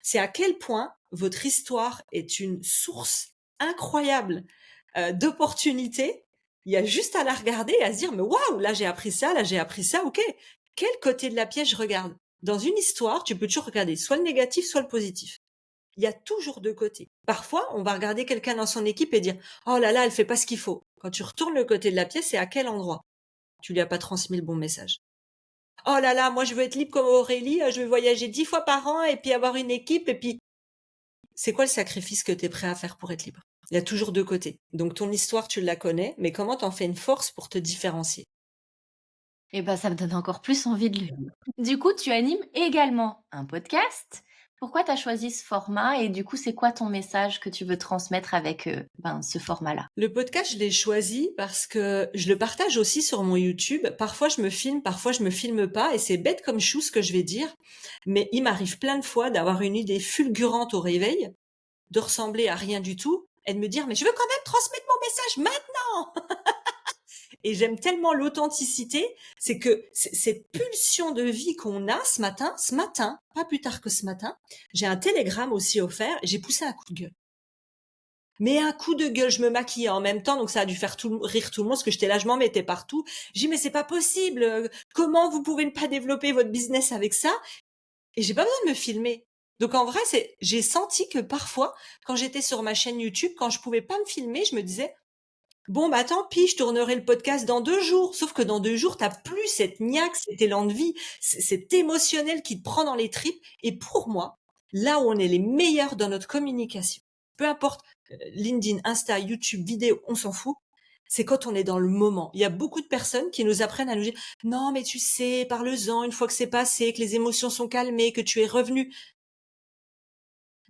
c'est à quel point votre histoire est une source incroyable d'opportunités. Il y a juste à la regarder et à se dire, mais waouh, là j'ai appris ça, ok. Quel côté de la pièce je regarde? Dans une histoire, tu peux toujours regarder soit le négatif, soit le positif. Il y a toujours deux côtés. Parfois, on va regarder quelqu'un dans son équipe et dire, oh là là, elle fait pas ce qu'il faut. Quand tu retournes le côté de la pièce, c'est à quel endroit tu lui as pas transmis le bon message. Oh là là, moi je veux être libre comme Aurélie, je veux voyager 10 fois par an et puis avoir une équipe et puis c'est quoi le sacrifice que tu es prêt à faire pour être libre? Il y a toujours deux côtés. Donc ton histoire, tu la connais, mais comment t'en fais une force pour te différencier? Eh ben, ça me donne encore plus envie de le lire. Du coup, tu animes également un podcast. Pourquoi tu as choisi ce format et du coup, c'est quoi ton message que tu veux transmettre avec, ce format-là? Le podcast, je l'ai choisi parce que je le partage aussi sur mon YouTube. Parfois, je me filme, parfois, je me filme pas et c'est bête comme chou ce que je vais dire, mais il m'arrive plein de fois d'avoir une idée fulgurante au réveil, de ressembler à rien du tout et de me dire: «Mais je veux quand même transmettre mon message maintenant!» Et j'aime tellement l'authenticité, c'est que cette pulsion de vie qu'on a ce matin, pas plus tard que ce matin, j'ai un télégramme aussi offert, j'ai poussé un coup de gueule. Mais un coup de gueule, je me maquillais en même temps, donc ça a dû faire rire tout le monde, parce que j'étais là, je m'en mettais partout. J'ai dit, mais c'est pas possible, comment vous pouvez ne pas développer votre business avec ça? et j'ai pas besoin de me filmer. Donc en vrai, j'ai senti que parfois, quand j'étais sur ma chaîne YouTube, quand je pouvais pas me filmer, je me disais: «Bon, bah, tant pis, je tournerai le podcast dans 2 jours». Sauf que dans 2 jours, tu plus cette niaque, cet élan de vie, cet émotionnel qui te prend dans les tripes. Et pour moi, là où on est les meilleurs dans notre communication, peu importe, LinkedIn, Insta, YouTube, vidéo, on s'en fout, c'est quand on est dans le moment. Il y a beaucoup de personnes qui nous apprennent à nous dire: «Non, mais tu sais, parle-en une fois que c'est passé, que les émotions sont calmées, que tu es revenu».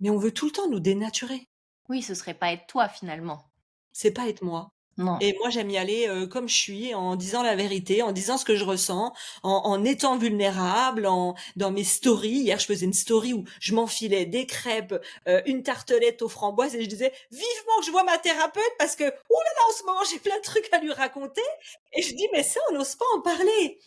Mais on veut tout le temps nous dénaturer. Oui, ce serait pas être toi finalement. C'est pas être moi. Non. Et moi, j'aime y aller, comme je suis, en disant la vérité, en disant ce que je ressens, en étant vulnérable, dans mes stories. Hier, je faisais une story où je m'enfilais des crêpes, une tartelette aux framboises et je disais: «Vivement que je vois ma thérapeute parce que, ouh là là, en ce moment, j'ai plein de trucs à lui raconter». Et je dis: «Mais ça, on n'ose pas en parler».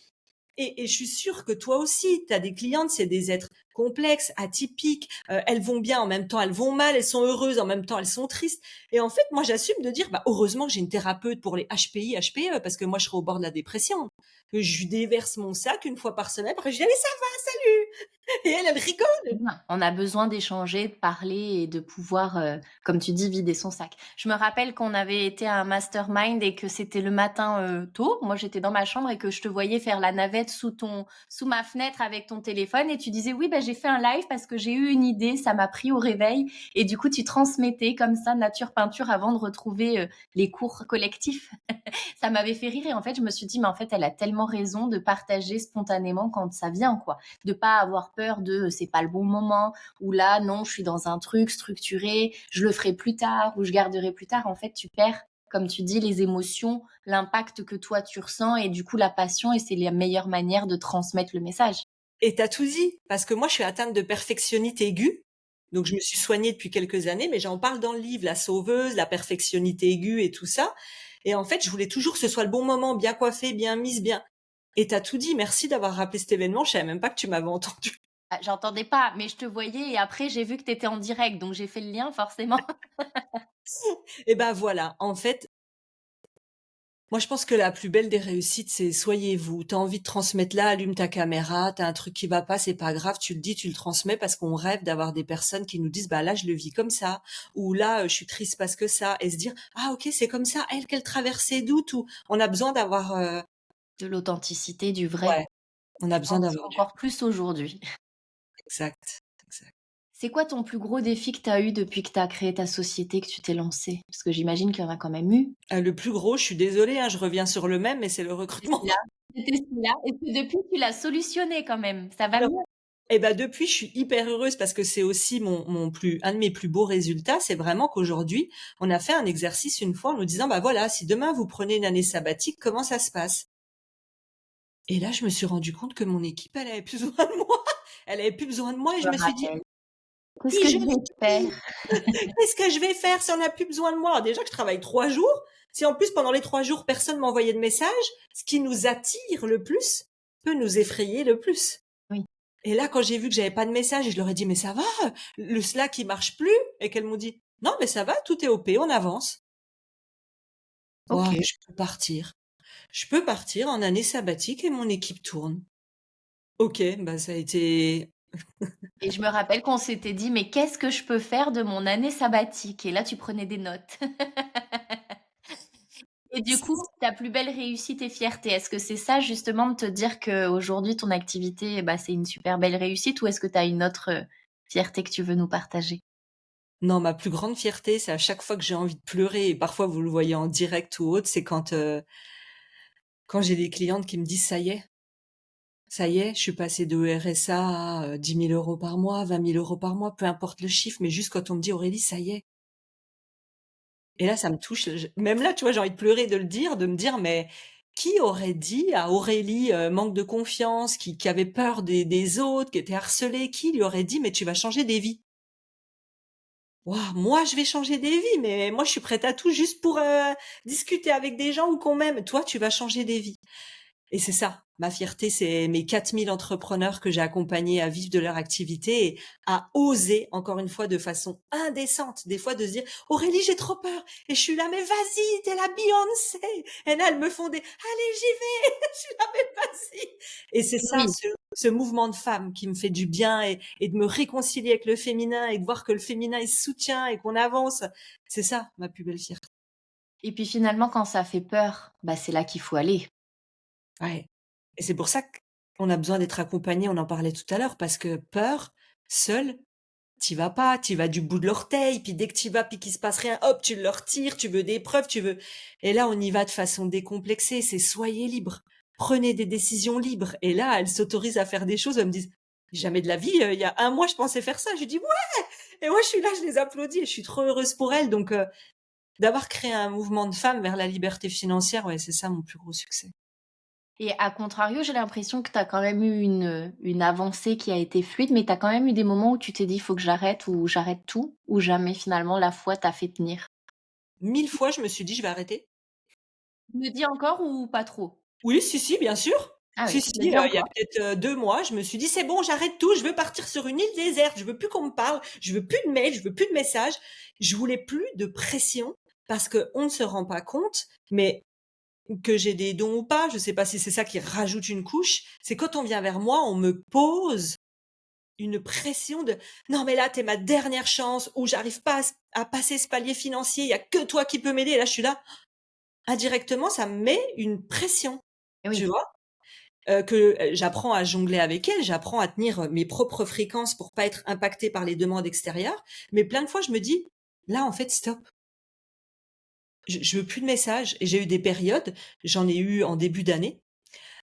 Et je suis sûre que toi aussi, tu as des clientes, c'est des êtres complexes, atypiques, elles vont bien, en même temps elles vont mal, elles sont heureuses, en même temps elles sont tristes. Et en fait, moi j'assume de dire: «Bah, heureusement que j'ai une thérapeute pour les HPI, HPE, parce que moi je serais au bord de la dépression». Que je lui déverse mon sac une fois par semaine, après je dis: «Allez, ça va, salut!» Et elle rigole. Bien. On a besoin d'échanger, de parler et de pouvoir, comme tu dis, vider son sac. Je me rappelle qu'on avait été à un mastermind et que c'était le matin, tôt. Moi, j'étais dans ma chambre et que je te voyais faire la navette sous ma fenêtre avec ton téléphone et tu disais: «Oui, bah, j'ai fait un live parce que j'ai eu une idée, ça m'a pris au réveil» et du coup, tu transmettais comme ça nature peinture avant de retrouver, les cours collectifs. Ça m'avait fait rire et en fait, je me suis dit: «Mais en fait, elle a tellement raison de partager spontanément quand ça vient, quoi». De pas avoir peur de, c'est pas le bon moment ou là, non, je suis dans un truc structuré, je le ferai plus tard ou je garderai plus tard. En fait, tu perds, comme tu dis, les émotions, l'impact que toi tu ressens et du coup la passion et c'est la meilleure manière de transmettre le message. Et tu tout dit, parce que moi je suis atteinte de perfectionnite aiguë, donc je me suis soignée depuis quelques années, mais j'en parle dans le livre, la sauveuse, la perfectionnite aiguë et tout ça. Et en fait, je voulais toujours que ce soit le bon moment, bien coiffée, bien mise, bien. Et tu tout dit, merci d'avoir rappelé cet événement, je savais même pas que tu m'avais entendu. Ah, j'entendais pas, mais je te voyais et après j'ai vu que tu étais en direct, donc j'ai fait le lien forcément. Et ben voilà, en fait, moi je pense que la plus belle des réussites, c'est soyez vous. Tu as envie de transmettre là, allume ta caméra, tu as un truc qui va pas, c'est pas grave, tu le dis, tu le transmets parce qu'on rêve d'avoir des personnes qui nous disent: «Bah là, je le vis comme ça» ou «Là, je suis triste parce que ça» et se dire: «Ah OK, c'est comme ça, elle, qu'elle traverse ses doutes» ou on a besoin d'avoir, De l'authenticité, du vrai. ouais, on a Je besoin pense d'avoir du encore plus aujourd'hui. exact, exact. C'est quoi ton plus gros défi que tu as eu depuis que tu as créé ta société, que tu t'es lancée? Parce que j'imagine qu'il y en a quand même eu? Le plus gros, je suis désolée, hein, je reviens sur le même, mais c'est le C'était recrutement. celui-là. C'était celui-là et que depuis tu l'as solutionné quand même, ça va mieux? Et ben depuis, je suis hyper heureuse parce que c'est aussi un de mes plus beaux résultats, c'est vraiment qu'aujourd'hui, on a fait un exercice une fois en nous disant: «Bah voilà, si demain vous prenez une année sabbatique, comment ça se passe?» Et là, je me suis rendu compte que mon équipe, elle avait plus besoin de moi. Elle avait plus besoin de moi et Je je me me suis dit: rappelle. Qu'est-ce «Qui que je je vais suis? faire? Qu'est-ce que je vais faire si on n'a plus besoin de moi?» Alors déjà que je travaille 3 jours, si en plus pendant les 3 jours, personne m'envoyait de message, ce qui nous attire le plus peut nous effrayer le plus. Oui, Et là, quand j'ai vu que j'avais pas de message et je leur ai dit: «Mais ça va, le Slack il marche plus?» et qu'elles m'ont dit: «Non, mais ça va, tout est OP, on avance». Waouh, OK. je peux partir. Je peux partir en année sabbatique et mon équipe tourne. OK, bah, ça a été Et je me rappelle qu'on s'était dit: «Mais qu'est-ce que je peux faire de mon année sabbatique?» et là tu prenais des notes. Et du coup, ta plus belle réussite et fierté, est-ce que c'est ça justement de te dire qu'aujourd'hui ton activité, bah, c'est une super belle réussite ou est-ce que tu as une autre, fierté que tu veux nous partager? non, ma plus grande fierté, c'est à chaque fois que j'ai envie de pleurer et parfois vous le voyez en direct ou autre, c'est quand j'ai des clientes qui me disent: ça y est, je suis passée de RSA à, 10 000 € par mois, 20 000 € par mois», peu importe le chiffre, mais juste quand on me dit: «Aurélie, ça y est». Et là, ça me touche, je même là, tu vois, j'ai envie de pleurer de le dire, de me dire: «Mais qui aurait dit à Aurélie, manque de confiance, qui avait peur des autres, qui était harcelée, qui lui aurait dit: "Mais tu vas changer des vies"?» Waouh, moi, je vais changer des vies, mais moi, je suis prête à tout juste pour, discuter avec des gens ou qu'on m'aime. Toi, tu vas changer des vies et c'est ça. Ma fierté, c'est mes 4000 entrepreneurs que j'ai accompagnés à vivre de leur activité et à oser, encore une fois, de façon indécente, des fois de se dire: «Aurélie, j'ai trop peur» et je suis là: «Mais vas-y, t'es la Beyoncé» et là, elles me font des: «Allez, j'y vais!» Je suis là: «Mais vas-y!» Et c'est ça, Oui. ce mouvement de femme qui me fait du bien et de me réconcilier avec le féminin et de voir que le féminin, il se soutient et qu'on avance. C'est ça, ma plus belle fierté. Et puis finalement, quand ça fait peur, bah, c'est là qu'il faut aller. Ouais. Et c'est pour ça qu'on a besoin d'être accompagné, on en parlait tout à l'heure, parce que peur, seul, t'y vas pas, t'y vas du bout de l'orteil, puis dès que t'y vas, puis qu'il se passe rien, hop, tu le retires, tu veux des preuves, tu veux. Et là, on y va de façon décomplexée, c'est soyez libre, prenez des décisions libres. Et là, elles s'autorisent à faire des choses, elles me disent, jamais de la vie, il y a un mois, je pensais faire ça. Je dis, ouais! Et moi, je suis là, je les applaudis et je suis trop heureuse pour elles. Donc, d'avoir créé un mouvement de femmes vers la liberté financière, ouais, c'est ça mon plus gros succès. Et à contrario, j'ai l'impression que tu as quand même eu une avancée qui a été fluide, mais tu as quand même eu des moments où tu t'es dit: «Il faut que j'arrête» ou «J'arrête tout» ou jamais finalement la foi t'a fait tenir? 1000 fois, je me suis dit, je vais arrêter. Tu me dis encore ou pas trop? Oui, si, si, bien sûr. Ah Si, oui, si, tu me dis il y a encore. peut-être, 2 mois, je me suis dit: «C'est bon, j'arrête tout, je veux partir sur une île déserte, je veux plus qu'on me parle, je veux plus de mails, je veux plus de messages». Je voulais plus de pression parce qu'on ne se rend pas compte, mais que j'ai des dons ou pas, je sais pas si c'est ça qui rajoute une couche, c'est quand on vient vers moi, on me pose une pression de: «Non mais là, tu es ma dernière chance» ou «J'arrive pas à passer ce palier financier, il y a que toi qui peux m'aider» et là, je suis là, indirectement, ça me met une pression, Eh tu oui. vois? Que j'apprends à jongler avec elle, j'apprends à tenir mes propres fréquences pour pas être impactée par les demandes extérieures. Mais plein de fois, je me dis: «Là, en fait, stop, je veux plus de messages» et j'ai eu des périodes, j'en ai eu en début d'année,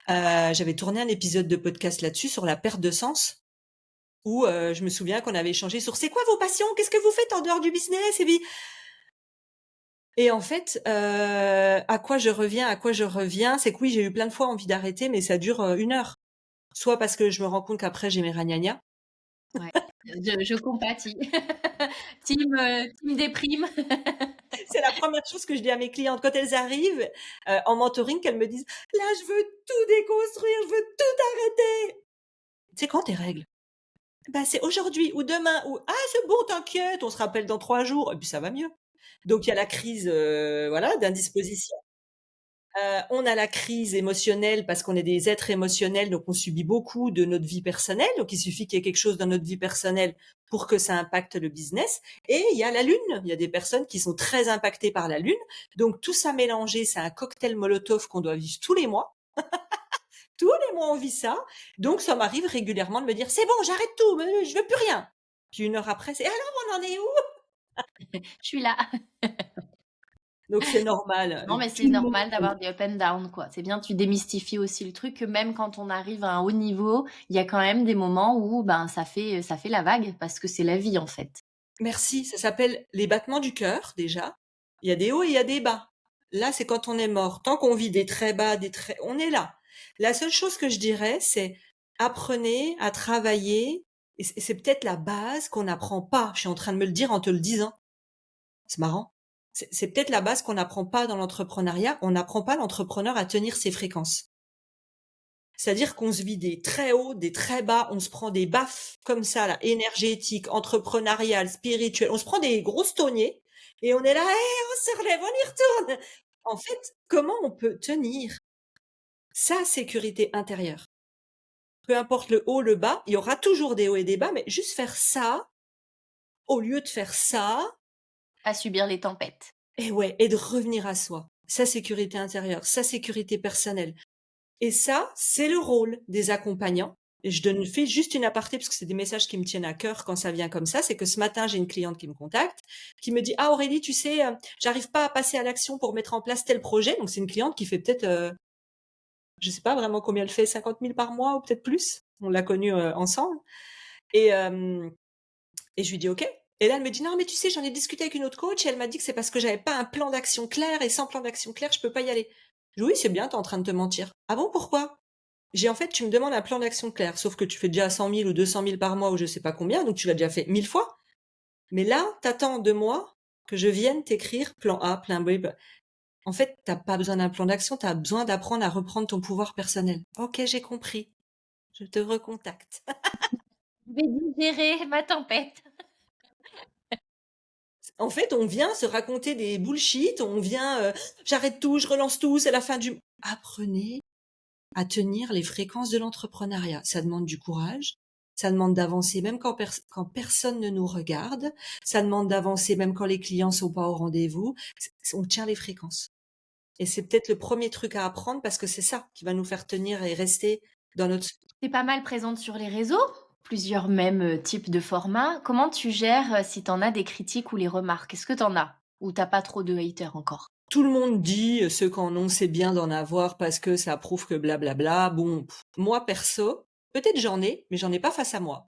j'avais tourné un épisode de podcast là-dessus, sur la perte de sens où, je me souviens qu'on avait échangé sur: «C'est quoi vos passions? Qu'est-ce que vous faites en dehors du business?» et en fait, à quoi je reviens? C'est que oui, j'ai eu plein de fois envie d'arrêter, mais ça dure, 1 heure. Soit parce que je me rends compte qu'après j'ai mes ragnagnas. Ouais, je compatis. Team déprime. C'est la première chose que je dis à mes clientes quand elles arrivent, en mentoring, qu'elles me disent: «Là, je veux tout déconstruire, je veux tout arrêter». «C'est quand tes règles?» «Bah, c'est aujourd'hui ou demain» ou «Ah, c'est bon, t'inquiète, on se rappelle dans 3 jours» et puis ça va mieux. Donc il y a la crise, voilà, d'indisposition. On a la crise émotionnelle parce qu'on est des êtres émotionnels, donc on subit beaucoup de notre vie personnelle. Donc il suffit qu'il y ait quelque chose dans notre vie personnelle pour que ça impacte le business. Et il y a la lune. Il y a des personnes qui sont très impactées par la lune. Donc tout ça mélangé, c'est un cocktail Molotov qu'on doit vivre tous les mois. Tous les mois, on vit ça. Donc ça m'arrive régulièrement de me dire: «C'est bon, j'arrête tout, je veux plus rien». Puis 1 heure après, c'est: «Alors, on en est où?» Je suis là. Donc c'est normal. Non, mais Tout c'est le monde. normal d'avoir des up and down, quoi. C'est bien, tu démystifies aussi le truc que même quand on arrive à un haut niveau, il y a quand même des moments où, ben, ça fait la vague parce que c'est la vie, en fait. Merci, ça s'appelle les battements du cœur déjà. Il y a des hauts et il y a des bas. Là, c'est quand on est mort. Tant qu'on vit des très bas, des très on est là. La seule chose que je dirais, c'est apprenez à travailler et c'est peut-être la base qu'on n'apprend pas. Je suis en train de me le dire en te le disant. C'est marrant. C'est peut-être la base qu'on n'apprend pas dans l'entrepreneuriat. On n'apprend pas l'entrepreneur à tenir ses fréquences. C'est-à-dire qu'on se vit des très hauts, des très bas, on se prend des baffes comme ça là, énergétiques, entrepreneuriales, spirituelles. On se prend des gros stoniers et on est là: «Eh, on se relève, on y retourne!» En fait, comment on peut tenir sa sécurité intérieure? Peu importe le haut, le bas, il y aura toujours des hauts et des bas, mais juste faire ça, au lieu de faire ça, À subir les tempêtes. et ouais, et de revenir à soi. Sa sécurité intérieure, sa sécurité personnelle. Et ça, c'est le rôle des accompagnants. Et fais juste une aparté parce que c'est des messages qui me tiennent à cœur quand ça vient comme ça. C'est que ce matin, j'ai une cliente qui me contacte, qui me dit: «Ah Aurélie, tu sais, j'arrive pas à passer à l'action pour mettre en place tel projet». Donc c'est une cliente qui fait peut-être, je sais pas vraiment combien elle fait, 50 000 par mois ou peut-être plus. On l'a connue, ensemble et hem et je lui dis: «OK». Et là, elle me dit: «Non, mais tu sais, j'en ai discuté avec une autre coach et elle m'a dit que c'est parce que j'avais pas un plan d'action clair et sans plan d'action clair, je peux pas y aller». Je dis: «Oui, c'est bien, tu es en train de te mentir». «Ah bon, pourquoi?» J'ai en fait, tu me demandes un plan d'action clair, sauf que tu fais déjà 100 000 ou 200 000 par mois ou je sais pas combien, donc tu l'as déjà fait 1000 fois. Mais là, t'attends de moi que je vienne t'écrire plan A, plan B. En fait, tu pas besoin d'un plan d'action, tu as besoin d'apprendre à reprendre ton pouvoir personnel. OK, j'ai compris, je te recontacte. Je vais digérer ma tempête. En fait, on vient se raconter des bullshit, on vient, «J'arrête tout, je relance tout, c'est la fin du» apprenez à tenir les fréquences de l'entrepreneuriat. Ça demande du courage, ça demande d'avancer même quand personne ne nous regarde, ça demande d'avancer même quand les clients sont pas au rendez-vous. On tient les fréquences et c'est peut-être le premier truc à apprendre parce que c'est ça qui va nous faire tenir et rester dans notre Tu es pas mal présente sur les réseaux, plusieurs mêmes, types de formats. Comment tu gères, si tu en as des critiques ou les remarques? Est-ce que tu en as? Ou tu as pas trop de haters encore? tout le monde dit, ceux qui en ont, c'est bien d'en avoir parce que ça prouve que blablabla. Bon, moi perso, peut-être j'en ai, mais j'en ai pas face à moi.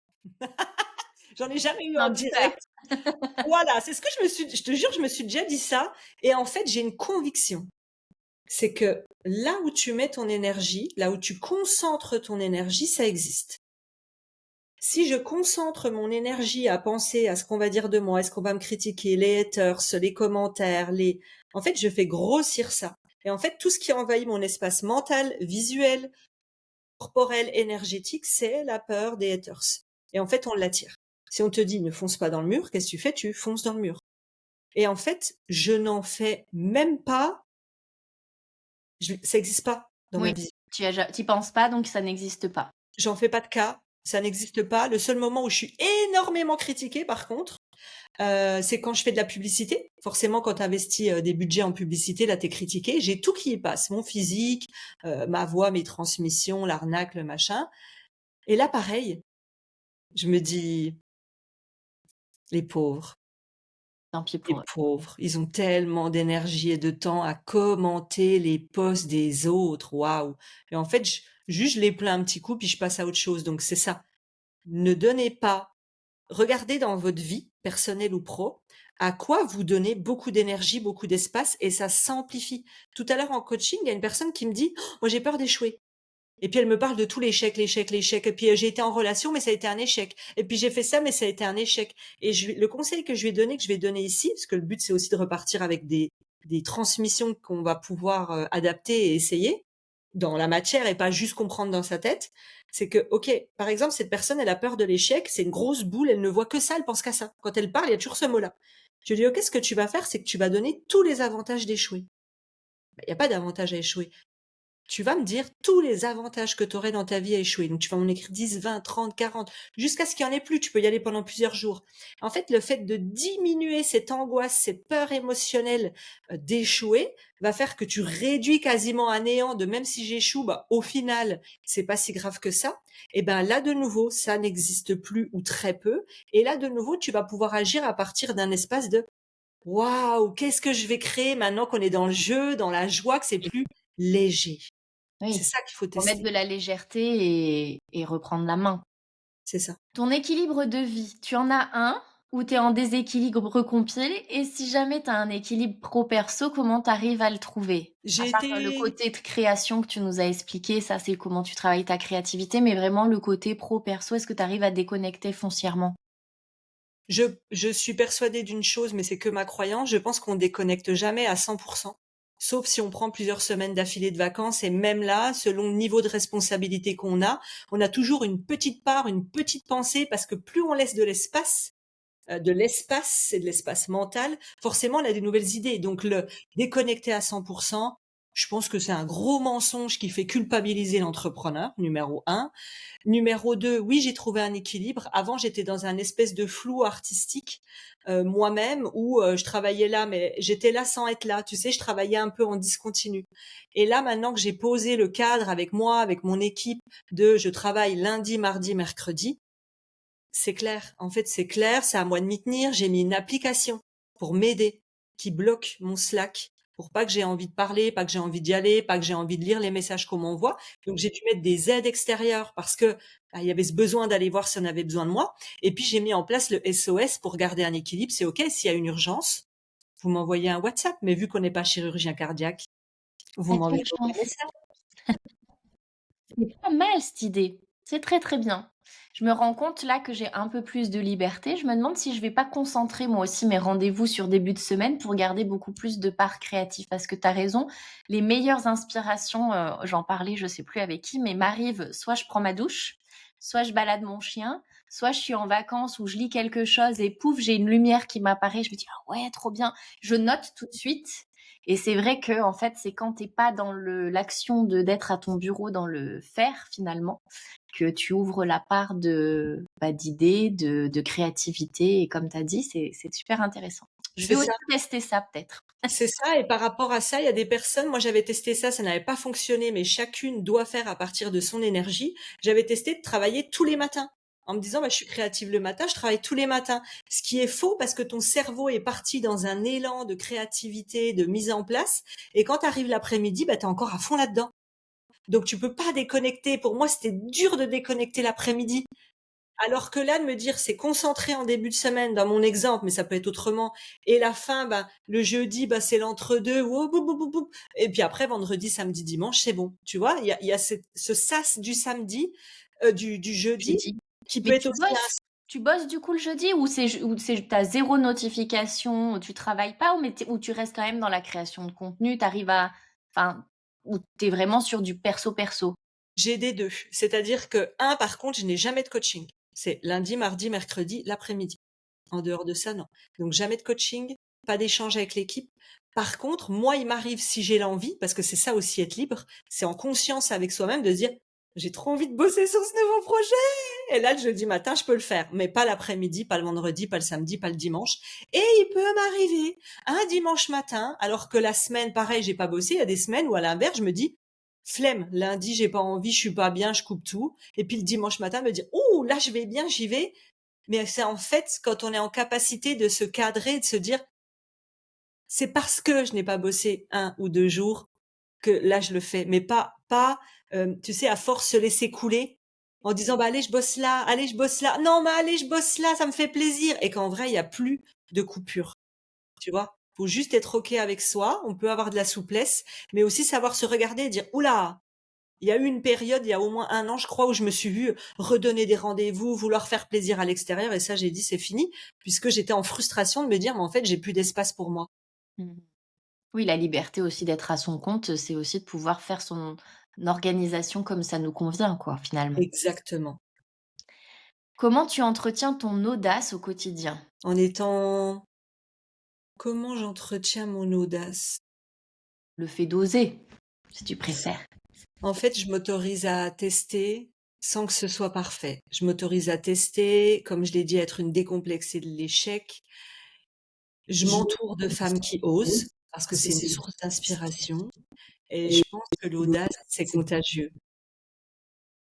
J'en ai jamais eu en Un peu peur. direct. Voilà, c'est ce que je te jure, je me suis déjà dit ça et en fait, j'ai une conviction. C'est que là où tu mets ton énergie, là où tu concentres ton énergie, ça existe. Si je concentre mon énergie à penser à ce qu'on va dire de moi, est-ce qu'on va me critiquer, les haters, les commentaires, en fait, je fais grossir ça. Et en fait, tout ce qui envahit mon espace mental, visuel, corporel, énergétique, c'est la peur des haters. Et en fait, on l'attire. Si on te dit ne fonce pas dans le mur, qu'est-ce que tu fais? Tu fonces dans le mur. Et en fait, je n'en fais même pas, ça n'existe pas dans ma Oui, vie. tu y penses pas, donc ça n'existe pas. J'en fais pas de cas, ça n'existe pas. Le seul moment où je suis énormément critiquée, par contre, c'est quand je fais de la publicité. Forcément, quand tu investis des budgets en publicité, là, t'es critiqué. J'ai tout qui y passe, mon physique, ma voix, mes transmissions, l'arnaque, le machin. Et là, pareil, je me dis, les pauvres. Tant pis Les pour eux. pauvres, ils ont tellement d'énergie et de temps à commenter les posts des autres, waouh! Et en fait, juste je les plains un petit coup, puis je passe à autre chose. Donc c'est ça. Ne donnez pas, regardez dans votre vie, personnelle ou pro, à quoi vous donnez beaucoup d'énergie, beaucoup d'espace, et ça s'amplifie. Tout à l'heure en coaching, il y a une personne qui me dit, «Oh, moi j'ai peur d'échouer. Et puis elle me parle de tout l'échec, l'échec, l'échec. Et puis j'ai été en relation, mais ça a été un échec. Et puis j'ai fait ça, mais ça a été un échec. Et le conseil que je lui ai donné, que je vais donner ici, parce que le but c'est aussi de repartir avec des transmissions qu'on va pouvoir adapter et essayer dans la matière et pas juste comprendre dans sa tête, c'est que, ok, par exemple, cette personne, elle a peur de l'échec, c'est une grosse boule, elle ne voit que ça, elle pense qu'à ça. Quand elle parle, il y a toujours ce mot-là. Je lui dis, ok, ce que tu vas faire, c'est que tu vas donner tous les avantages d'échouer. Ben, il n'y a pas d'avantage à échouer. Tu vas me dire tous les avantages que tu aurais dans ta vie à échouer. Donc, tu vas m'en écrire 10, 20, 30, 40, jusqu'à ce qu'il n'y en ait plus. Tu peux y aller pendant plusieurs jours. En fait, le fait de diminuer cette angoisse, cette peur émotionnelle d'échouer va faire que tu réduis quasiment à néant de même si j'échoue, bah, au final, c'est pas si grave que ça. Et ben là, de nouveau, ça n'existe plus ou très peu. Et là, de nouveau, tu vas pouvoir agir à partir d'un espace de waouh, qu'est-ce que je vais créer maintenant qu'on est dans le jeu, dans la joie, que c'est Oui, plus léger. C'est oui, ça qu'il faut pour mettre tester, de la légèreté et reprendre la main. c'est ça. Ton équilibre de vie, tu en as un ou tu es en déséquilibre complet? Et si jamais tu as un équilibre pro perso, comment tu arrives à le trouver? À J'ai part, le été côté de création que tu nous as expliqué, ça c'est comment tu travailles ta créativité, mais vraiment le côté pro perso, est-ce que tu arrives à déconnecter foncièrement? je suis persuadée d'une chose, mais c'est que ma croyance, je pense qu'on déconnecte jamais à 100, sauf si on prend plusieurs semaines d'affilée de vacances et même là, selon le niveau de responsabilité qu'on a, on a toujours une petite part, une petite pensée parce que plus on laisse de l'espace, c'est de l'espace mental, forcément, on a des nouvelles idées. Donc, le déconnecter à 100%, je pense que c'est un gros mensonge qui fait culpabiliser l'entrepreneur, numéro un. Numéro 2, oui, j'ai trouvé un équilibre. Avant, j'étais dans un espèce de flou artistique, moi-même, où je travaillais là, mais j'étais là sans être là. Tu sais, je travaillais un peu en discontinu. Et là, maintenant que j'ai posé le cadre avec moi, avec mon équipe, de je travaille lundi, mardi, mercredi, c'est clair. En fait, c'est clair, c'est à moi de m'y tenir. J'ai mis une application pour m'aider qui bloque mon Slack pour pas que j'ai envie de parler, pas que j'ai envie d'y aller, pas que j'ai envie de lire les messages qu'on m'envoie. Donc j'ai dû mettre des aides extérieures parce que bah, il y avait ce besoin d'aller voir si on avait besoin de moi. Et puis j'ai mis en place le SOS pour garder un équilibre. C'est OK, s'il y a une urgence, vous m'envoyez un WhatsApp. Mais vu qu'on n'est pas chirurgien cardiaque, vous Ah, m'enverrez quelle aucun chance! message. C'est pas mal cette idée. C'est très, très bien. Je me rends compte là que j'ai un peu plus de liberté. Je me demande si je vais pas concentrer moi aussi mes rendez-vous sur début de semaine pour garder beaucoup plus de part créative. Parce que tu as raison, les meilleures inspirations, j'en parlais je sais plus avec qui, mais m'arrivent soit je prends ma douche, soit je balade mon chien, soit je suis en vacances ou je lis quelque chose et pouf, j'ai une lumière qui m'apparaît, je me dis: «Ah ouais, trop bien». Je note tout de suite et c'est vrai que en fait, c'est quand tu es pas dans l'action de d'être à ton bureau dans le faire finalement, que tu ouvres la part d'idées, de créativité et comme tu as dit, c'est super intéressant. Je vais C'est aussi ça. tester ça peut-être. C'est ça et par rapport à ça, il y a des personnes moi j'avais testé ça, ça n'avait pas fonctionné, mais chacune doit faire à partir de son énergie. J'avais testé de travailler tous les matins, en me disant: «Bah, je suis créative le matin, je travaille tous les matins». Ce qui est faux parce que ton cerveau est parti dans un élan de créativité, de mise en place et quand arrive l'après-midi, bah, tu es encore à fond là-dedans. Donc tu peux pas déconnecter. Pour moi, c'était dur de déconnecter l'après-midi. Alors que là, de me dire: «C'est concentré en début de semaine», dans mon exemple, mais ça peut être autrement et la fin, bah, le jeudi, bah, c'est l'entre-deux, wou bou bou bou bou et puis après vendredi, samedi, dimanche, c'est bon. Tu vois? Il y a ce sas du samedi, du jeudi Jeudi. qui peut Mais être aussi un tu bosses du coup le jeudi ou c'est tu as 0 notification, tu travailles pas ou tu restes quand même dans la création de contenu, tu arrives à enfin, ou tu es vraiment sur du perso, perso? j'ai des 2. C'est-à-dire que un, par contre, je n'ai jamais de coaching. C'est lundi, mardi, mercredi, l'après-midi. En dehors de ça, non. Donc jamais de coaching, pas d'échange avec l'équipe. Par contre, moi, il m'arrive si j'ai l'envie, parce que c'est ça aussi être libre, c'est en conscience avec soi-même de se dire: «J'ai trop envie de bosser sur ce nouveau projet» et là, le jeudi matin, je peux le faire, mais pas l'après-midi, pas le vendredi, pas le samedi, pas le dimanche et il peut m'arriver un dimanche matin, alors que la semaine, pareil, j'ai pas bossé, il y a des semaines où à l'inverse, je me dis: «Flemme, lundi, j'ai pas envie, je suis pas bien, je coupe tout» et puis le dimanche matin, me dire: «Ouh, là, je vais bien, j'y vais» mais c'est en fait quand on est en capacité de se cadrer, de se dire: «C'est parce que je n'ai pas bossé un ou 2 jours que là je le fais», mais tu sais, à force se laisser couler en disant: «Bah, allez je bosse là, allez je bosse là, non mais allez je bosse là, ça me fait plaisir» et qu'en vrai il y a plus de coupure, tu vois? Faut juste être OK avec soi, on peut avoir de la souplesse, mais aussi savoir se regarder et dire: «Ouh là, il y a eu une période, il y a au moins 1 an, je crois, où je me suis vue redonner des rendez-vous, vouloir faire plaisir à l'extérieur et ça, j'ai dit: «C'est fini», puisque j'étais en frustration de me dire: «Mais en fait, j'ai plus d'espace pour moi». Mmh. Oui, la liberté aussi d'être à son compte, c'est aussi de pouvoir faire son organisation comme ça nous convient quoi, finalement. Exactement. Comment tu entretiens ton audace au quotidien? En étant comment j'entretiens mon audace? Le fait d'oser, si tu préfères. En fait, je m'autorise à tester sans que ce soit parfait. Je m'autorise à tester, comme je l'ai dit, à être une décomplexée de l'échec. Je m'entoure de femmes qui osent, parce que c'est une source d'inspiration et je pense que l'audace, c'est contagieux.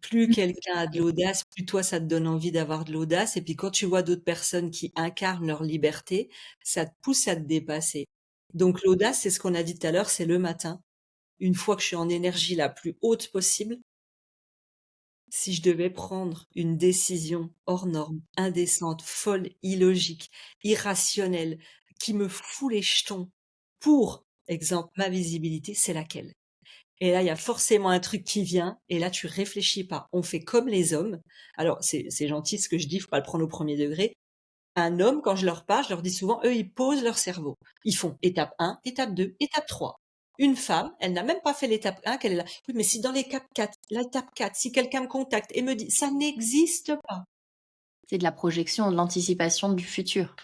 Plus quelqu'un a de l'audace, plus toi, ça te donne envie d'avoir de l'audace et puis quand tu vois d'autres personnes qui incarnent leur liberté, ça te pousse à te dépasser. Donc l'audace, c'est ce qu'on a dit tout à l'heure, c'est le matin. Une fois que je suis en énergie la plus haute possible, si je devais prendre une décision hors norme, indécente, folle, illogique, irrationnelle, qui me fout les jetons pour, exemple, ma visibilité, c'est laquelle? Et là, il y a forcément un truc qui vient et là, tu réfléchis pas. On fait comme les hommes. Alors, c'est gentil ce que je dis, faut pas le prendre au premier degré. Un homme, quand je leur parle, je leur dis souvent, eux, ils posent leur cerveau. Ils font étape 1, étape 2, étape 3. Une femme, elle n'a même pas fait l'étape 1 qu'elle est là. Oui, mais si dans l'étape 4, l'étape 4, si quelqu'un me contacte et me dit, ça n'existe pas. C'est de la projection, de l'anticipation du futur.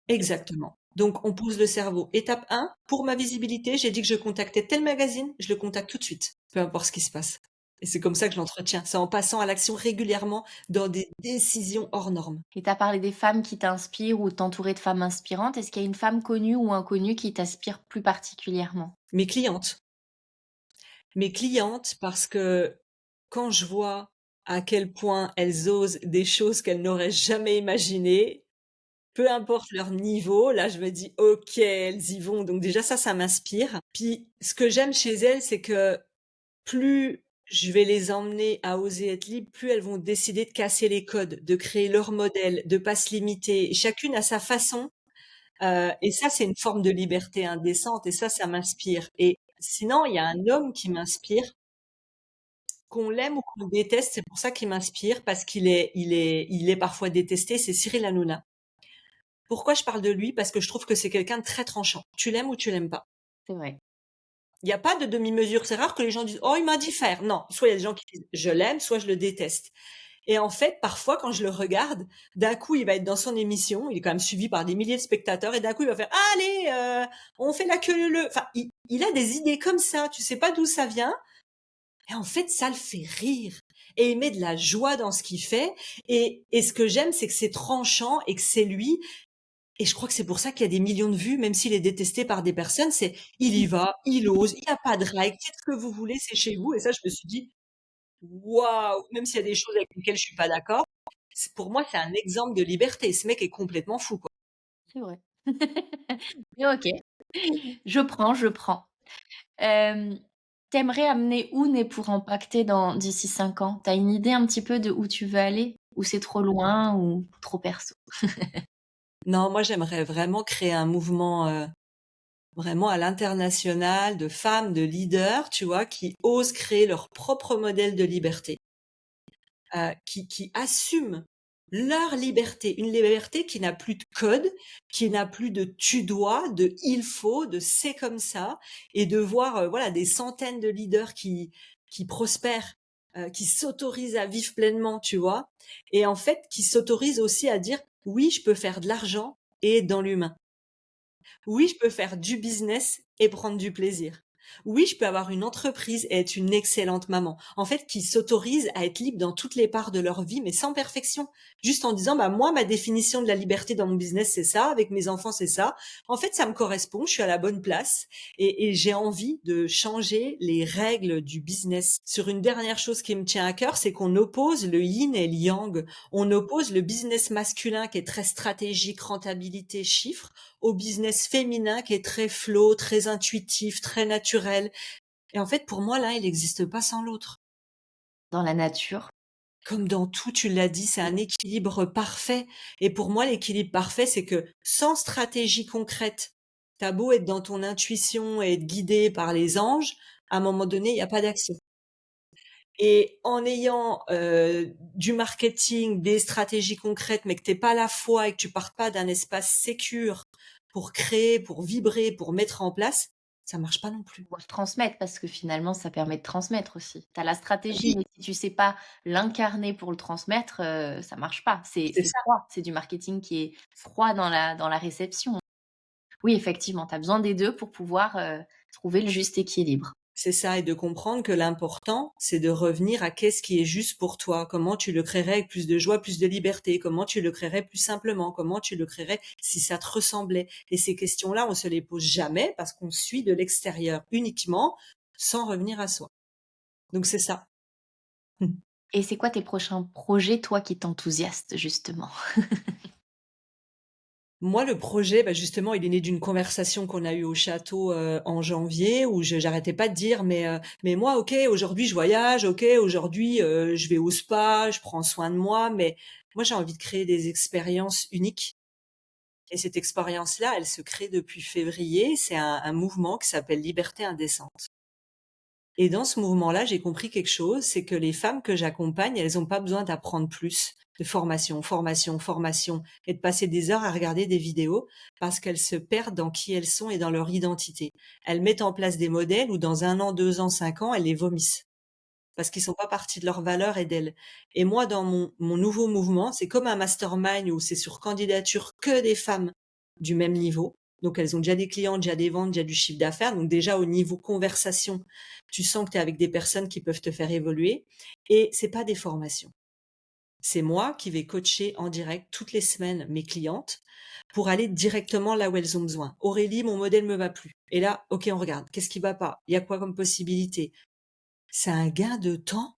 Exactement. Donc, on pose le cerveau. Étape 1, pour ma visibilité, j'ai dit que je contactais tel magazine, je le contacte tout de suite, peu importe ce qui se passe. Et c'est comme ça que je l'entretiens. C'est en passant à l'action régulièrement dans des décisions hors normes. Et tu as parlé des femmes qui t'inspirent ou t'entourer de femmes inspirantes. Est-ce qu'il y a une femme connue ou inconnue qui t'inspire plus particulièrement? Mes clientes. Mes clientes, parce que quand je vois à quel point elles osent des choses qu'elles n'auraient jamais imaginées, peu importe leur niveau, là je me dis: «OK, elles y vont». Donc déjà ça m'inspire. Puis ce que j'aime chez elles, c'est que plus je vais les emmener à oser être libres, plus elles vont décider de casser les codes, de créer leur modèle, de pas se limiter. Et chacune à sa façon, et ça, c'est une forme de liberté indécente et ça m'inspire. Et sinon, il y a un homme qui m'inspire Qu'on l'aime ou qu'on le déteste, c'est pour ça qu'il m'inspire, parce qu'il est parfois détesté, c'est Cyril Hanouna. Pourquoi je parle de lui? Parce que je trouve que c'est quelqu'un de très tranchant. Tu l'aimes ou tu l'aimes pas. C'est vrai. Il y a pas de demi-mesure. C'est rare que les gens disent: «Oh, il m'a dit faire». Non, soit il y a des gens qui disent: «Je l'aime», soit je le déteste. Et en fait, parfois, quand je le regarde, d'un coup, il va être dans son émission, il est quand même suivi par des milliers de spectateurs, et d'un coup, il va faire: «Allez, on fait la queue leu leu». Enfin, il a des idées comme ça, tu sais pas d'où ça vient, et en fait, ça le fait rire. Et il met de la joie dans ce qu'il fait. Et ce que j'aime, c'est que c'est tranchant et que c'est lui. Et je crois que c'est pour ça qu'il y a des millions de vues, même s'il est détesté par des personnes. C'est, il y va, il ose, il n'y a pas de règles, faites ce que vous voulez, c'est chez vous. Et ça, je me suis dit, waouh, même s'il y a des choses avec lesquelles je suis pas d'accord, pour moi, c'est un exemple de liberté. Ce mec est complètement fou, quoi. C'est vrai. Mais OK, je prends, je prends. Hem, tu amener où Né pour impacter dans d'ici 5 ans? T'as une idée un petit peu de où tu veux aller? Ou c'est trop loin ou trop perso? Non, moi, j'aimerais vraiment créer un mouvement, vraiment à l'international, de femmes, de leaders, tu vois, qui osent créer leur propre modèle de liberté, qui assument leur liberté, une liberté qui n'a plus de code, qui n'a plus de tu dois, de il faut, de c'est comme ça, et de voir voilà des centaines de leaders qui prospèrent, qui s'autorisent à vivre pleinement, tu vois, et en fait qui s'autorisent aussi à dire oui, je peux faire de l'argent et être dans l'humain. Oui, je peux faire du business et prendre du plaisir. Oui, je peux avoir une entreprise et être une excellente maman. En fait, qui s'autorisent à être libres dans toutes les parts de leur vie, mais sans perfection. Juste en disant, bah, moi, ma définition de la liberté dans mon business, c'est ça. Avec mes enfants, c'est ça. En fait, ça me correspond. Je suis à la bonne place. Et j'ai envie de changer les règles du business. Sur une dernière chose qui me tient à cœur, c'est qu'on oppose le yin et le yang. On oppose le business masculin qui est très stratégique, rentabilité, chiffres, au business féminin qui est très flow, très intuitif, très naturel. Et en fait, pour moi, l'un, il n'existe pas sans l'autre. Dans la nature? Comme dans tout, tu l'as dit, c'est un équilibre parfait. Et pour moi, l'équilibre parfait, c'est que sans stratégie concrète, t'as beau être dans ton intuition et être guidé par les anges, à un moment donné, il n'y a pas d'action. Et en ayant du marketing, des stratégies concrètes, mais que t'aies pas la foi et que tu partes pas d'un espace sécure pour créer, pour vibrer, pour mettre en place, ça marche pas non plus. Pouvoir transmettre parce que finalement ça permet de transmettre aussi. Tu as la stratégie, Oui, mais si tu sais pas l'incarner pour le transmettre, ça marche pas. C'est c'est c'est ça. froid, c'est du marketing qui est froid dans la réception. Oui, effectivement, tu as besoin des 2 pour pouvoir, trouver le juste équilibre. C'est ça, et de comprendre que l'important, c'est de revenir à qu'est-ce qui est juste pour toi, comment tu le créerais avec plus de joie, plus de liberté, comment tu le créerais plus simplement, comment tu le créerais si ça te ressemblait. Et ces questions-là, on se les pose jamais parce qu'on suit de l'extérieur uniquement sans revenir à soi. Donc c'est ça. Et c'est quoi tes prochains projets, toi, qui t'enthousiastent justement? Moi, le projet, bah, justement, il est né d'une conversation qu'on a eue au château, en janvier, où j'arrêtais pas de dire: «Mais moi, OK, aujourd'hui je voyage, OK, aujourd'hui, je vais au spa, je prends soin de moi», mais moi, j'ai envie de créer des expériences uniques, et cette expérience-là, elle se crée depuis février. C'est un mouvement qui s'appelle Liberté Indécente. Et dans ce mouvement-là, j'ai compris quelque chose, c'est que les femmes que j'accompagne, elles ont pas besoin d'apprendre plus, de formation, formation, formation, et de passer des heures à regarder des vidéos, parce qu'elles se perdent dans qui elles sont et dans leur identité. Elles mettent en place des modèles où dans 1 an, 2 ans, 5 ans, elles les vomissent, parce qu'ils sont pas partis de leurs valeurs et d'elles. Et moi, dans mon nouveau mouvement, c'est comme un mastermind où c'est sur candidature que des femmes du même niveau. Donc elles ont déjà des clients, déjà des ventes, déjà du chiffre d'affaires. Donc déjà au niveau conversation, tu sens que tu es avec des personnes qui peuvent te faire évoluer. Et c'est pas des formations. C'est moi qui vais coacher en direct toutes les semaines mes clientes pour aller directement là où elles ont besoin. Aurélie, mon modèle me va plus. Et là, OK, on regarde. Qu'est-ce qui va pas? Il y a quoi comme possibilité? C'est un gain de temps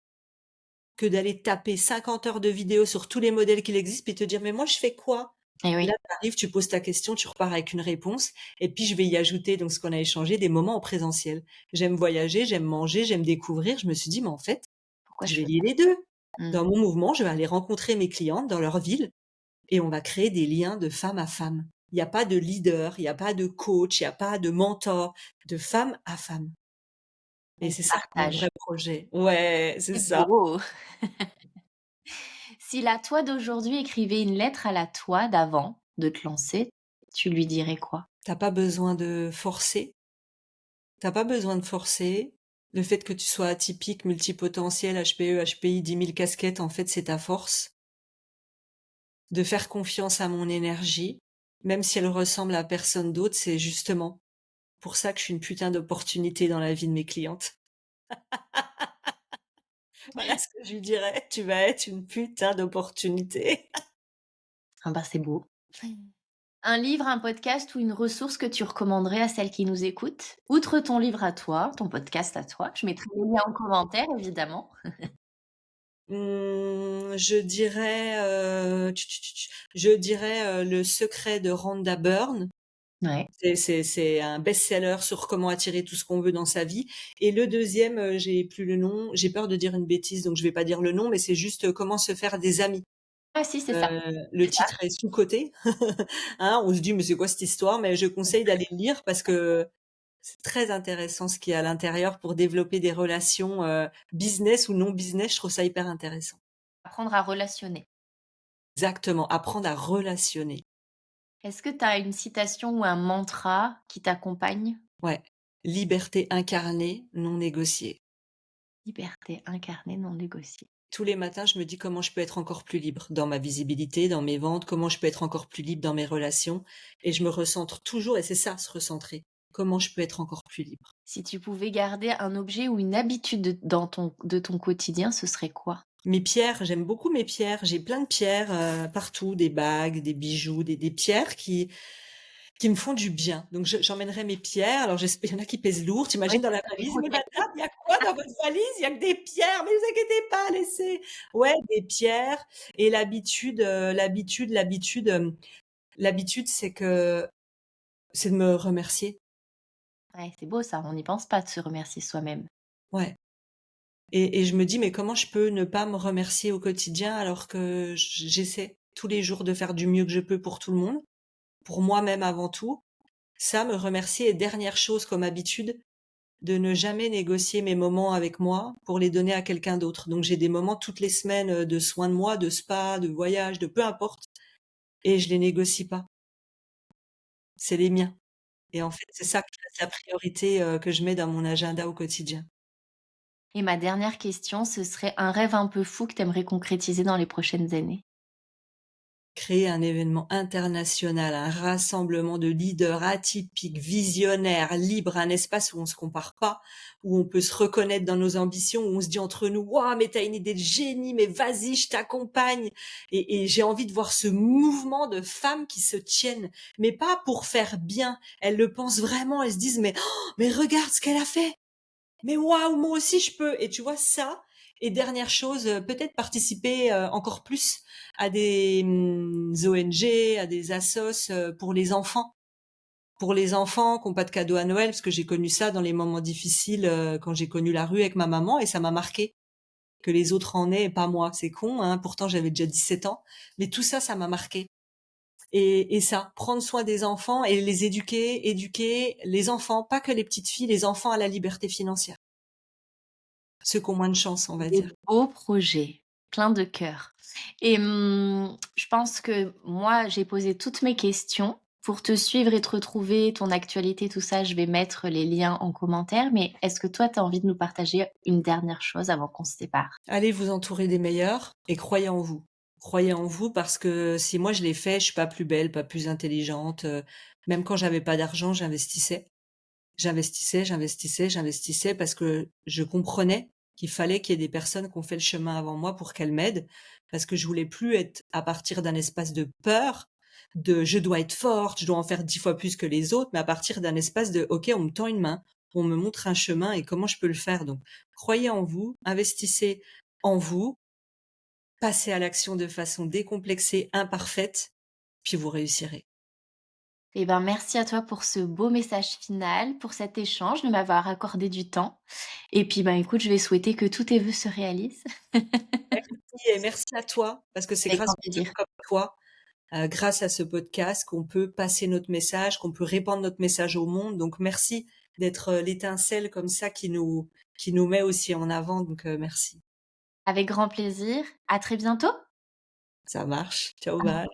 que d'aller taper 50 heures de vidéos sur tous les modèles qu'il existe, puis te dire: «Mais moi, je fais quoi?» Eh Et là, oui. tu arrives, tu poses ta question, tu repars avec une réponse, et puis je vais y ajouter, donc ce qu'on a échangé, des moments en présentiel. J'aime voyager, j'aime manger, j'aime découvrir. Je me suis dit: «Mais en fait, Pourquoi je je vais fais lier pas? les 2. Mmh. Dans mon mouvement, je vais aller rencontrer mes clientes dans leur ville et on va créer des liens de femme à femme. Il y a pas de leader, il y a pas de coach, il y a pas de mentor, de femme à femme. Et Et c'est tu ça mon vrai partages. projet. Ouais, c'est C'est ça. beau. Si la toi d'aujourd'hui écrivait une lettre à la toi d'avant de te lancer, tu lui dirais quoi? Tu pas besoin de forcer. T'as pas besoin de forcer. Le fait que tu sois atypique, multipotentiel, HPE, HPI, 10 000 casquettes, en fait, c'est ta force. De faire confiance à mon énergie, même si elle ressemble à personne d'autre, c'est justement pour ça que je suis une putain d'opportunité dans la vie de mes clientes. Voilà ce que je lui dirais, tu vas être une putain d'opportunité. Ah bah, c'est beau. Un livre, un podcast ou une ressource que tu recommanderais à celles qui nous écoutent? Outre ton livre à toi, ton podcast à toi, je mettrai les liens en commentaire évidemment. Je dirais, je dirais, Le secret de Rhonda Byrne. Ouais. C'est un best-seller sur comment attirer tout ce qu'on veut dans sa vie. Et le deuxième, j'ai plus le nom, j'ai peur de dire une bêtise, donc je vais pas dire le nom, mais c'est juste, Comment se faire des amis. Ah si, c'est ça, Le c'est ça. titre est sous-coté. Hein, on se dit: «Mais c'est quoi cette histoire?» mais je conseille d'aller le lire parce que c'est très intéressant ce qu'il y a à l'intérieur pour développer des relations, business ou non business, je trouve ça hyper intéressant. Apprendre à relationner. Exactement, apprendre à relationner. Est-ce que tu as une citation ou un mantra qui t'accompagne? Ouais. Liberté incarnée, non négociée. Liberté incarnée, non négociée. Tous les matins, je me dis: «Comment je peux être encore plus libre dans ma visibilité, dans mes ventes? Comment je peux être encore plus libre dans mes relations?» et je me recentre toujours et c'est ça, se recentrer. Comment je peux être encore plus libre? Si tu pouvais garder un objet ou une habitude de ton quotidien, ce serait quoi? Mes pierres, j'aime beaucoup mes pierres. J'ai plein de pierres, partout, des bagues, des bijoux, des pierres qui me font du bien. Donc j'emmènerai mes pierres. Alors il y en a qui pèsent lourd, tu Ouais, imagines dans la ça fait valise: gros «Mais texte. madame, il y a quoi dans votre valise? Il y a que des pierres, mais vous inquiétez pas, laissez». Ouais, des pierres et l'habitude, c'est de me remercier. Ouais, c'est beau ça, on n'y pense pas de se remercier soi-même. Ouais et je me dis: «Mais comment je peux ne pas me remercier au quotidien alors que j'essaie tous les jours de faire du mieux que je peux pour tout le monde, pour moi-même avant tout». Ça, me remercier et dernière chose comme habitude, de ne jamais négocier mes moments avec moi pour les donner à quelqu'un d'autre. Donc j'ai des moments toutes les semaines, de soins de moi, de spa, de voyage, de peu importe et je les négocie pas. C'est les miens et en fait, c'est ça qui reste la priorité, que je mets dans mon agenda au quotidien. Et ma dernière question, ce serait un rêve un peu fou que tu aimerais concrétiser dans les prochaines années? Créer un événement international, un rassemblement de leaders atypiques, visionnaires, libres, un espace où on se compare pas, où on peut se reconnaître dans nos ambitions, où on se dit entre nous: «Waouh, mais t'as une idée de génie, mais vas-y, je t'accompagne» et j'ai envie de voir ce mouvement de femmes qui se tiennent, mais pas pour faire bien. Elles le pensent vraiment, elles se disent: «Mais oh, mais regarde ce qu'elle a fait! Mais waouh, moi aussi je peux» et tu vois ça et dernière chose, peut-être participer, encore plus à des, ONG, à des assos, pour les enfants. Pour les enfants qui ont pas de cadeaux à Noël, parce que j'ai connu ça dans les moments difficiles, quand j'ai connu la rue avec ma maman et ça m'a marqué que les autres en aient et pas moi. C'est con, hein, pourtant j'avais déjà 17 ans, mais tout ça, ça m'a marqué et ça, prendre soin des enfants et les éduquer les enfants, pas que les petites filles, les enfants à la liberté financière. Ceux qui ont moins de chance, on va Des dire. beaux projets, plein de cœur. Et je pense que moi, j'ai posé toutes mes questions. Pour te suivre et te retrouver, ton actualité, tout ça, je vais mettre les liens en commentaire. Mais est-ce que toi, tu as envie de nous partager une dernière chose avant qu'on se sépare? Allez vous entourer des meilleurs et croyez en vous. Croyez en vous parce que si moi je l'ai fait, je suis pas plus belle, pas plus intelligente, même quand j'avais pas d'argent, j'investissais. J'investissais, j'investissais, j'investissais parce que je comprenais qu'il fallait qu'il y ait des personnes qui ont fait le chemin avant moi pour qu'elles m'aident, parce que je voulais plus être à partir d'un espace de peur, de je dois être forte, je dois en faire 10 fois plus que les autres, mais à partir d'un espace de OK, on me tend une main, on me montre un chemin et comment je peux le faire. Donc, croyez en vous, investissez en vous, passez à l'action de façon décomplexée, imparfaite, puis vous réussirez. Eh ben, merci à toi pour ce beau message final, pour cet échange, de m'avoir accordé du temps. Et puis, ben, écoute, je vais souhaiter que tous tes vœux se réalisent. Merci et merci à toi parce que c'est Avec grâce grand aux gens plaisir. comme toi grâce à ce podcast, qu'on peut passer notre message, qu'on peut répandre notre message au monde. Donc merci d'être l'étincelle comme ça qui nous met aussi en avant. Donc merci. Avec grand plaisir. À très bientôt. Ça marche. Ciao, bye.